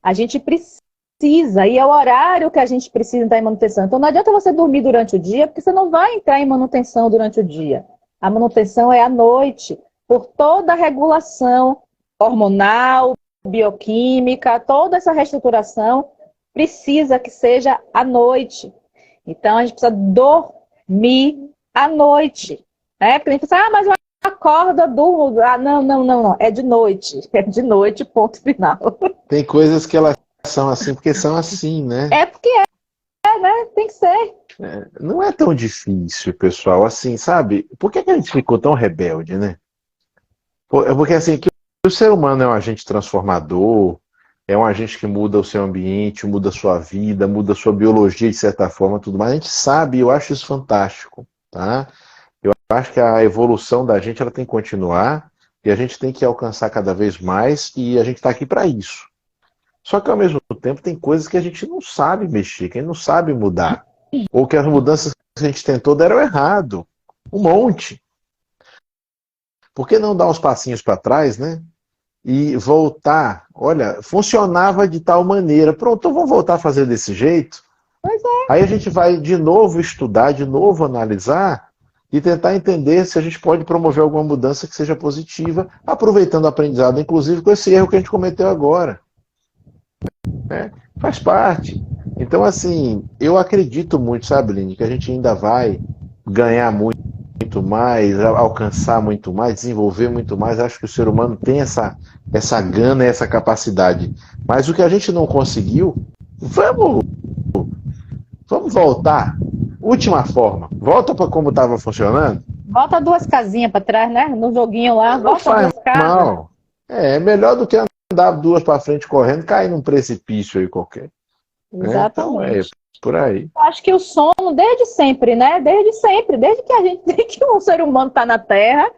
A gente precisa, e é o horário que a gente precisa entrar em manutenção. Então não adianta você dormir durante o dia, porque você não vai entrar em manutenção durante o dia. A manutenção é à noite, por toda a regulação hormonal, bioquímica, toda essa reestruturação precisa que seja à noite. Então a gente precisa dormir à noite. Né? Porque a gente pensa, mas eu acordo, durmo. Não. É de noite. É de noite, ponto final. Tem coisas que elas são assim porque são assim, né? É porque né? Tem que ser. Não é tão difícil, pessoal, assim, sabe? Por que a gente ficou tão rebelde, né? Porque assim, que o ser humano é um agente transformador, é um agente que muda o seu ambiente, muda a sua vida, muda a sua biologia de certa forma, tudo mais. A gente sabe, eu acho isso fantástico, tá? Eu acho que a evolução da gente ela tem que continuar e a gente tem que alcançar cada vez mais e a gente está aqui para isso. Só que ao mesmo tempo tem coisas que a gente não sabe mexer, que a gente não sabe mudar. Ou que as mudanças que a gente tentou deram errado. Um monte. Por que não dar uns passinhos para trás, né? E voltar. Olha, funcionava de tal maneira. Pronto, então vamos voltar a fazer desse jeito? Pois é. Aí a gente vai de novo estudar, de novo analisar e tentar entender se a gente pode promover alguma mudança que seja positiva, aproveitando o aprendizado, inclusive com esse erro que a gente cometeu agora. Faz parte. Então, assim, eu acredito muito, sabe, Lini, que a gente ainda vai ganhar muito mais, alcançar muito mais, desenvolver muito mais. Acho que o ser humano tem essa gana e essa capacidade. Mas o que a gente não conseguiu, vamos voltar. Última forma. Volta para como estava funcionando. Volta 2 casinhas para trás, né? No joguinho lá, Não volta faz 2 casas. mal. É melhor do que andar 2 para frente correndo e cair num precipício aí qualquer. Exatamente. Então é por aí. Eu acho que o sono, desde sempre, né? Desde sempre, desde que o ser humano está na Terra,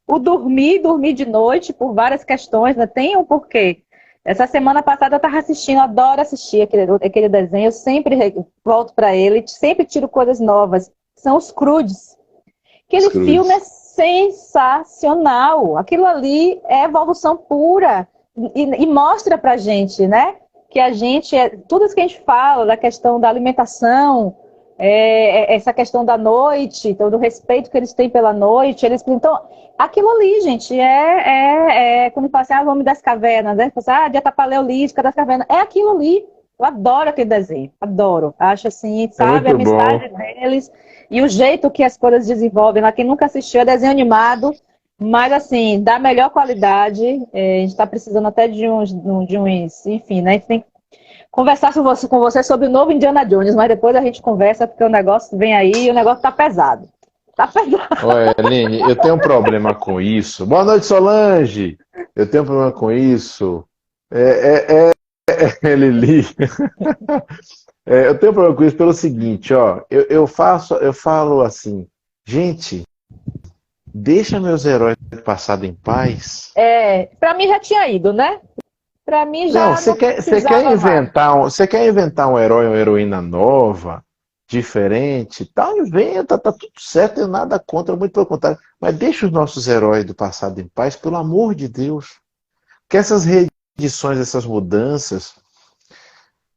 o dormir de noite, por várias questões, né? Tem um porquê. Essa semana passada eu estava assistindo, adoro assistir aquele desenho, eu sempre volto para ele, sempre tiro coisas novas. São os Croods. Aquele filme é sensacional. Aquilo ali é evolução pura. E mostra pra gente, né? Que a gente, tudo isso que a gente fala, da questão da alimentação, essa questão da noite, então, do respeito que eles têm pela noite, então, aquilo ali, gente, quando fala assim, Homem das Cavernas, né? Fala assim, dieta paleolítica das cavernas, é aquilo ali. Eu adoro aquele desenho, adoro. Acho assim, sabe, a amizade deles e o jeito que as coisas desenvolvem. Lá, quem nunca assistiu, é desenho animado, mas assim, da melhor qualidade. A gente está precisando até de uns, enfim, né? A gente tem que conversar com você sobre o novo Indiana Jones, mas depois a gente conversa, porque o negócio vem aí e o negócio tá pesado. Tá pesado. Oi, Aline, eu tenho um problema com isso. Boa noite, Solange. Eu tenho um problema com isso. Lili. Eu tenho um problema com isso pelo seguinte, ó. Eu falo assim, gente, deixa meus heróis do passado em paz. Pra mim já tinha ido, né? Pra mim já. Não, você quer inventar um herói ou uma heroína nova, diferente, tal, inventa, tá tudo certo, eu nada contra, muito pelo contrário. Mas deixa os nossos heróis do passado em paz, pelo amor de Deus. Que essas reedições, essas mudanças.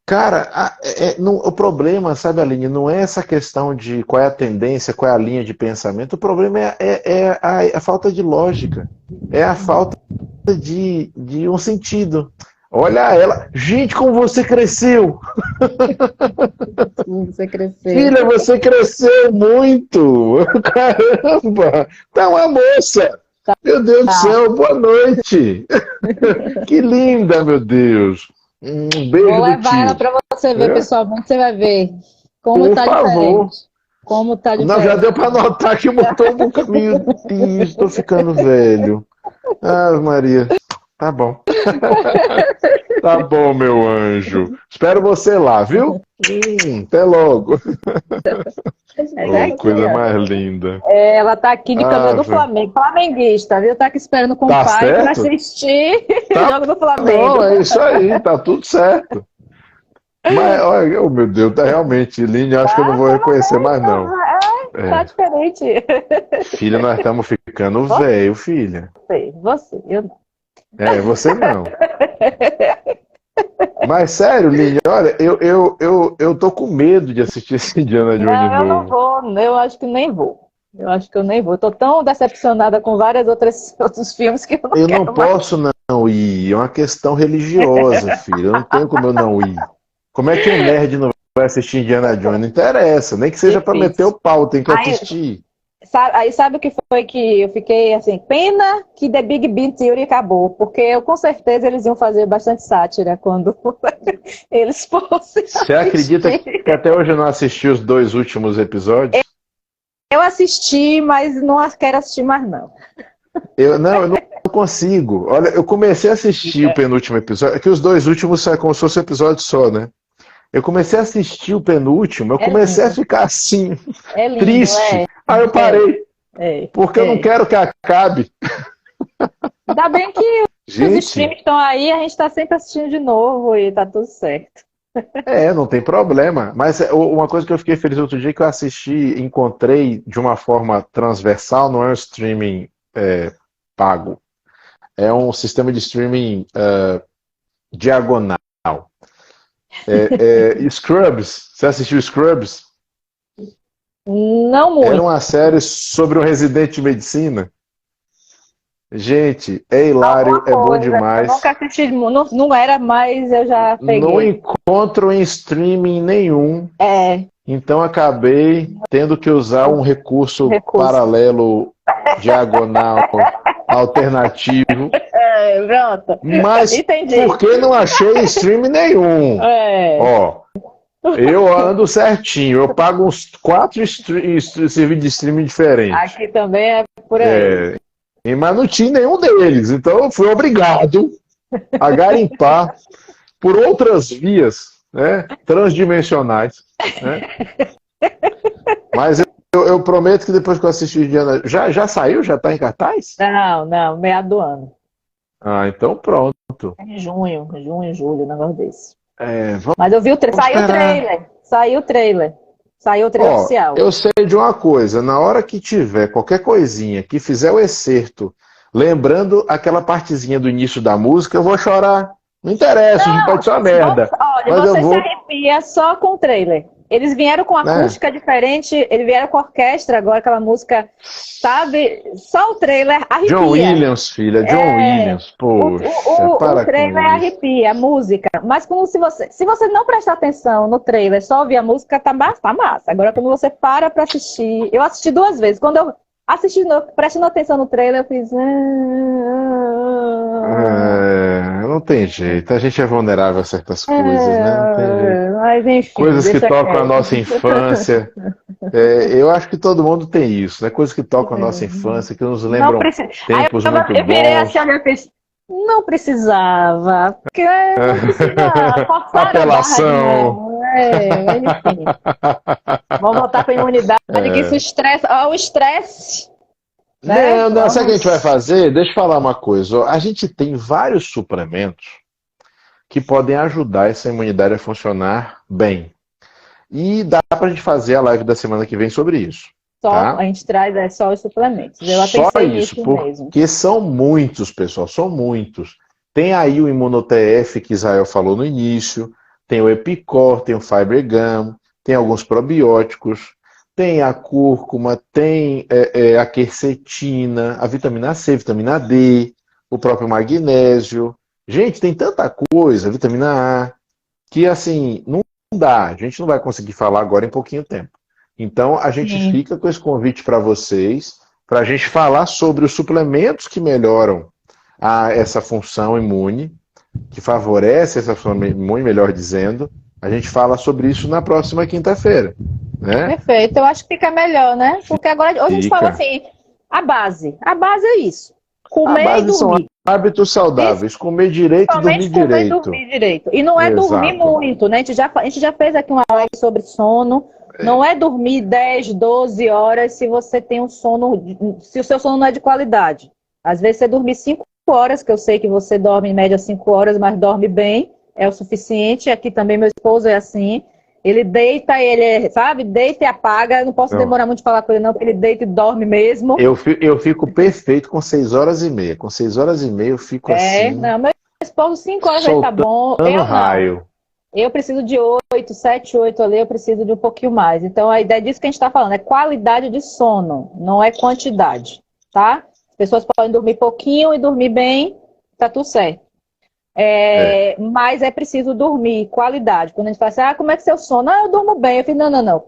Cara, o problema, sabe, Aline, não é essa questão de qual é a tendência, qual é a linha de pensamento. O problema é a falta de lógica. É a falta de um sentido. Olha ela. Gente, como você cresceu! Você cresceu. Filha, você cresceu muito! Caramba! Tá uma moça! Meu Deus do céu, boa noite! Que linda, meu Deus! Um beijo. Vou levar ela para você ver, pessoalmente, você vai ver como está diferente. Como tá diferente. Não, já deu para notar que botou um caminho. Estou ficando velho. Ah, Maria. Tá bom. Tá bom, meu anjo. Espero você lá, viu? Até logo. Coisa mais linda. Ela tá aqui de camisa do Flamengo. Flamenguista, viu? Tá aqui esperando com o pai para assistir o jogo do Flamengo. Não, é isso aí, tá tudo certo. Mas, olha, meu Deus, tá realmente, Lini, acho que eu não vou reconhecer mais, não. tá diferente. Filha, nós estamos ficando velho, filha. Você, eu não. Você não. Mas sério, Lini, olha, eu tô com medo de assistir esse Indiana Jones Não, eu não novo. vou, eu acho que nem vou. Eu acho que eu nem vou. Tô tão decepcionada com vários outros filmes que eu não Eu quero não mais. posso não ir, é uma questão religiosa, filho. Eu não tenho como eu não ir. Como é que um nerd não vai assistir Indiana Jones? Não interessa, nem que seja para meter o pau, tem que assistir. Aí sabe o que foi que eu fiquei assim, pena que The Big Bang Theory acabou, porque eu com certeza eles iam fazer bastante sátira quando eles fossem Você acredita que até hoje eu não assisti os 2 últimos episódios? Eu assisti, mas não quero assistir mais não. Eu não consigo. Olha, eu comecei a assistir o penúltimo episódio, que os 2 últimos saem como se fosse um episódio só, né? Eu comecei a assistir o penúltimo, eu comecei a ficar assim, triste. Aí eu parei, porque eu não quero que acabe. Ainda bem que os streams estão aí, a gente está sempre assistindo de novo e tá tudo certo. Não tem problema. Mas uma coisa que eu fiquei feliz outro dia que eu assisti, encontrei de uma forma transversal, não é um streaming pago. É um sistema de streaming diagonal. Scrubs. Você assistiu Scrubs? Não muito. Era uma série sobre um residente de medicina. Gente, é hilário, é bom demais. Eu nunca assisti, não era, mas eu já peguei. Não encontro em streaming nenhum. Então acabei tendo que usar um recurso paralelo, diagonal, alternativo. Pronto. Mas entendi. Porque não achei streaming nenhum. Eu ando certinho. Eu pago uns 4 serviços de streaming diferentes. Aqui também é por aí. Mas não tinha nenhum deles. Então eu fui obrigado a garimpar por outras vias, né, transdimensionais. Né? Mas eu prometo que depois que eu assistir Indiana... Já saiu? Já está em cartaz? Não, meado do ano. Então pronto. Em junho, julho, um negócio desse. Mas eu vi saiu o trailer. Saiu o trailer oficial. Eu sei de uma coisa, na hora que tiver qualquer coisinha que fizer o excerto, lembrando aquela partezinha do início da música, eu vou chorar. Não interessa, a gente pode ser uma merda. Olha, mas você se arrepia só com o trailer. Eles vieram com acústica diferente, eles vieram com orquestra agora, aquela música, sabe? Só o trailer arrepia. John Williams, filha, John Williams, poxa, o trailer arrepia, a música. Mas como se você não prestar atenção no trailer, só ouvir a música, tá massa. Agora quando você para pra assistir, eu assisti 2 vezes. Quando eu assisti, prestando atenção no trailer, eu fiz... Não tem jeito, a gente é vulnerável a certas coisas, né? Não tem jeito. Mas enfim, coisas que tocam a nossa infância. Eu acho que todo mundo tem isso, né? Coisas que tocam a nossa infância, que nos lembram tempos muito bons. Eu virei assim, eu fiz, não precisava, porque não precisava. Apelação. Enfim. Vamos voltar para a imunidade, que isso estressa. O estresse. Não, sabe o que a gente vai fazer? Deixa eu falar uma coisa. A gente tem vários suplementos que podem ajudar essa imunidade a funcionar bem. E dá pra gente fazer a live da semana que vem sobre isso. Tá? A gente traz só os suplementos. Eu só pensei isso, nisso porque mesmo. são muitos, pessoal, são muitos. Tem aí o ImunoTF que Israel falou no início, tem o Epicor, tem o Fibergum, tem alguns probióticos, tem a cúrcuma, tem a quercetina, a vitamina C, vitamina D, o próprio magnésio. Gente, tem tanta coisa, vitamina A, que assim, não dá, a gente não vai conseguir falar agora em pouquinho tempo. Então, a gente fica com esse convite para vocês, para a gente falar sobre os suplementos que melhoram essa função imune, que favorece essa função imune, melhor dizendo. A gente fala sobre isso na próxima quinta-feira. Né? Perfeito, eu acho que fica melhor, né? Porque agora, hoje a gente fala assim, a base é isso. Comer e dormir. São hábitos saudáveis, comer direito e dormir direito. Dormir direito. E não é dormir muito, né? A gente já fez aqui uma live sobre sono. Não é dormir 10, 12 horas se você tem um sono, se o seu sono não é de qualidade. Às vezes você dormir 5 horas, que eu sei que você dorme em média 5 horas, mas dorme bem, é o suficiente. Aqui também meu esposo é assim. Ele deita, ele, sabe, deita e apaga. Eu não posso Não. demorar muito de falar com ele, não, porque ele deita e dorme mesmo. Eu fico perfeito com 6 horas e meia. Com 6 horas e meia eu fico assim, Não, meu esposo 5 horas vai estar soltando bom. Eu não. raio. Eu preciso de 8, 7, 8 ali, eu preciso de um pouquinho mais. Então, a ideia disso que a gente está falando é qualidade de sono, não é quantidade, tá? As pessoas podem dormir pouquinho e dormir bem, tá tudo certo. Mas é preciso dormir, qualidade. Quando a gente fala assim, como é que é seu sono? Eu durmo bem. Eu fiz, não.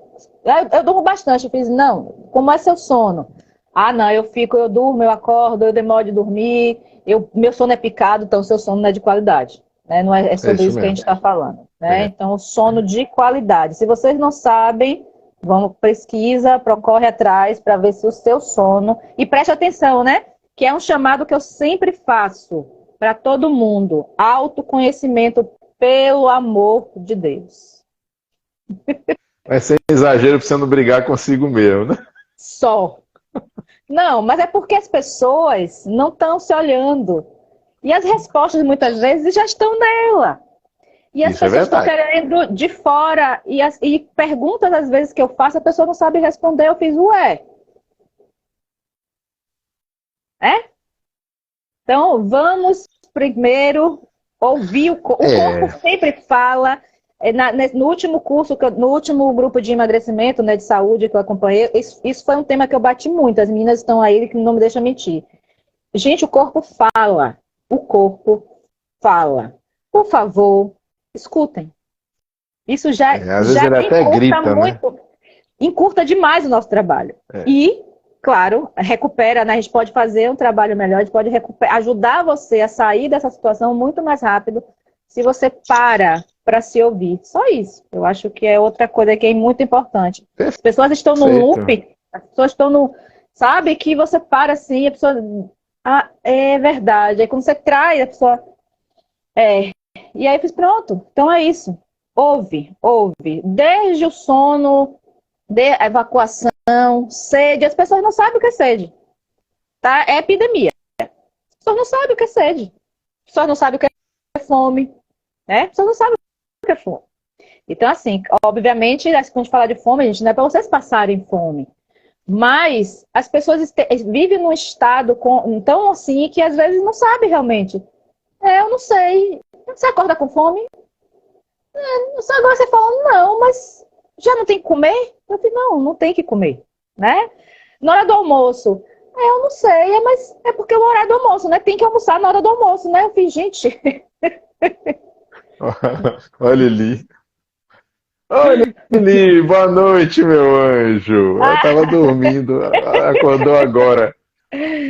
Eu durmo bastante. Eu fiz, não, como é seu sono? Não, eu durmo, eu acordo, eu demoro de dormir, meu sono é picado, então seu sono não é de qualidade. Né? Não é sobre isso que a gente está falando. Né? Então, o sono de qualidade. Se vocês não sabem, pesquisa, corre atrás para ver se o seu sono... E preste atenção, né? Que é um chamado que eu sempre faço para todo mundo. Autoconhecimento, pelo amor de Deus. Mas sem exagero, pra você não brigar consigo mesmo, né? Só. Não, mas é porque as pessoas não estão se olhando. E as respostas, muitas vezes, já estão nela. E as pessoas estão querendo de fora. E perguntas, às vezes, que eu faço, a pessoa não sabe responder. Eu fiz, Então, vamos primeiro ouvir o corpo. O corpo sempre fala. No último curso, no último grupo de emagrecimento, né, de saúde que eu acompanhei, isso foi um tema que eu bati muito. As meninas estão aí que não me deixam mentir. Gente, o corpo fala. O corpo fala. Por favor, escutem. Isso já às vezes ele até grita, muito, né? Encurta demais o nosso trabalho. E, claro, recupera, né? A gente pode fazer um trabalho melhor, a gente pode ajudar você a sair dessa situação muito mais rápido se você para se ouvir. Só isso. Eu acho que é outra coisa que é muito importante. As pessoas estão no loop, as pessoas estão no... Sabe que você para assim, a pessoa... é verdade. Aí quando você traz, a pessoa... E aí eu fiz, pronto, então é isso. Ouve. Desde o sono, a evacuação, sede. As pessoas não sabem o que é sede. Tá? É epidemia. As pessoas não sabem o que é sede. As pessoas não sabem o que é fome. Né? As pessoas não sabem o que é fome. Então, assim, obviamente, quando a gente fala de fome, gente, não é para vocês passarem fome. Mas as pessoas vivem num estado tão assim que às vezes não sabem realmente. Eu não sei. Você acorda com fome? Agora você fala, não, mas já não tem que comer? Eu falei, não tem que comer, né? Na hora do almoço, eu não sei, mas é porque é o horário do almoço, né? Tem que almoçar na hora do almoço, né? Eu falei, gente... Olha ali. Olha ali, boa noite, meu anjo. Eu tava dormindo, acordou agora.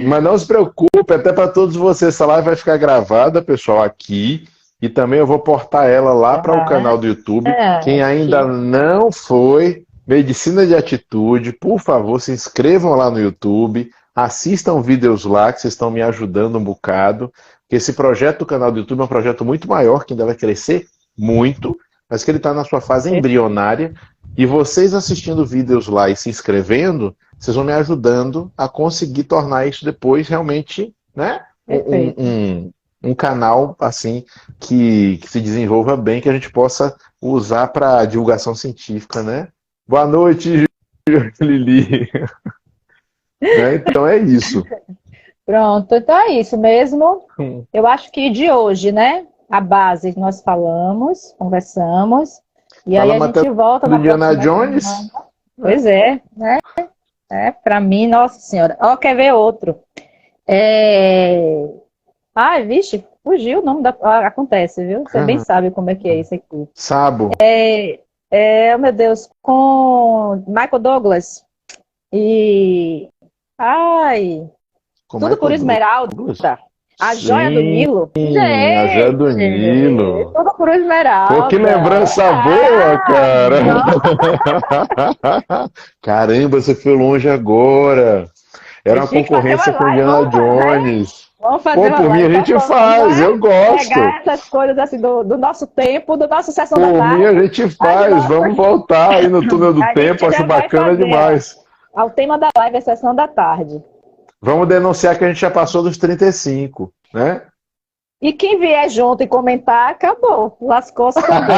Mas não se preocupe, até para todos vocês, essa live vai ficar gravada, pessoal, aqui. E também eu vou portar ela lá para o canal do YouTube. Quem ainda não foi, Medicina de Atitude, por favor, se inscrevam lá no YouTube, assistam vídeos lá, que vocês estão me ajudando um bocado. Porque esse projeto do canal do YouTube é um projeto muito maior, que ainda vai crescer muito, mas que ele está na sua fase embrionária. E vocês assistindo vídeos lá e se inscrevendo, vocês vão me ajudando a conseguir tornar isso depois realmente, né, um canal assim que se desenvolva bem, que a gente possa usar para divulgação científica, né? Boa noite, Lili. Né? Então é isso. Pronto, então é isso mesmo. Eu acho que de hoje, né? A base nós falamos, conversamos. E aí a gente volta do Indiana Jones. Pois é, né? Para mim, nossa senhora. Quer ver outro? Ai, vixe, fugiu o nome da... Acontece, viu? Você bem sabe como é que é isso aqui. Sabo. Meu Deus, com Michael Douglas. E... Tudo por Esmeralda. A Joia do Nilo. Gente, a Joia do Nilo. Tudo por Esmeralda. Pô, que lembrança boa, cara. Caramba, você foi longe agora. Era uma concorrência com Indiana Jones. Vamos fazer por mim a gente faz, eu gosto. Pegar essas coisas assim do nosso tempo, do nosso Sessão da Tarde. Por mim a gente faz, vamos voltar aí no túnel do tempo, acho bacana demais. O tema da live é Sessão da Tarde. Vamos denunciar que a gente já passou dos 35, né? E quem vier junto e comentar, acabou. Lascou-se também.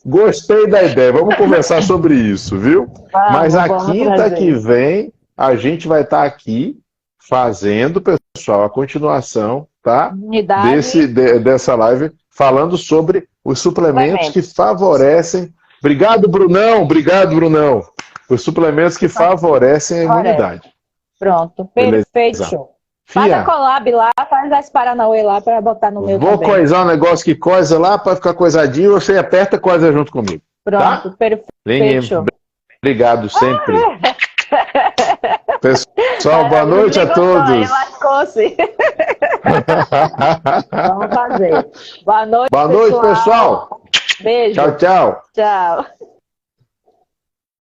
Gostei da ideia. Vamos conversar sobre isso, viu? Mas a vamos quinta trazer. que vem, a gente vai estar aqui fazendo, pessoal, a continuação, tá? Unidade. Dessa live, falando sobre os suplementos que favorecem. Obrigado, Brunão. Obrigado, Brunão. Os suplementos que favorecem a imunidade. Pronto, perfeito. Faz a collab lá, faz as Paranauê lá para botar no meu Vou também. coisar um negócio que coisa lá para ficar coisadinho, você aperta e coisa junto comigo. Pronto, tá? perfeito. Obrigado sempre. Pessoal, boa noite a todos. Lascou-se. Vamos fazer. Boa noite, boa noite, pessoal. Beijo. Tchau, tchau. Tchau.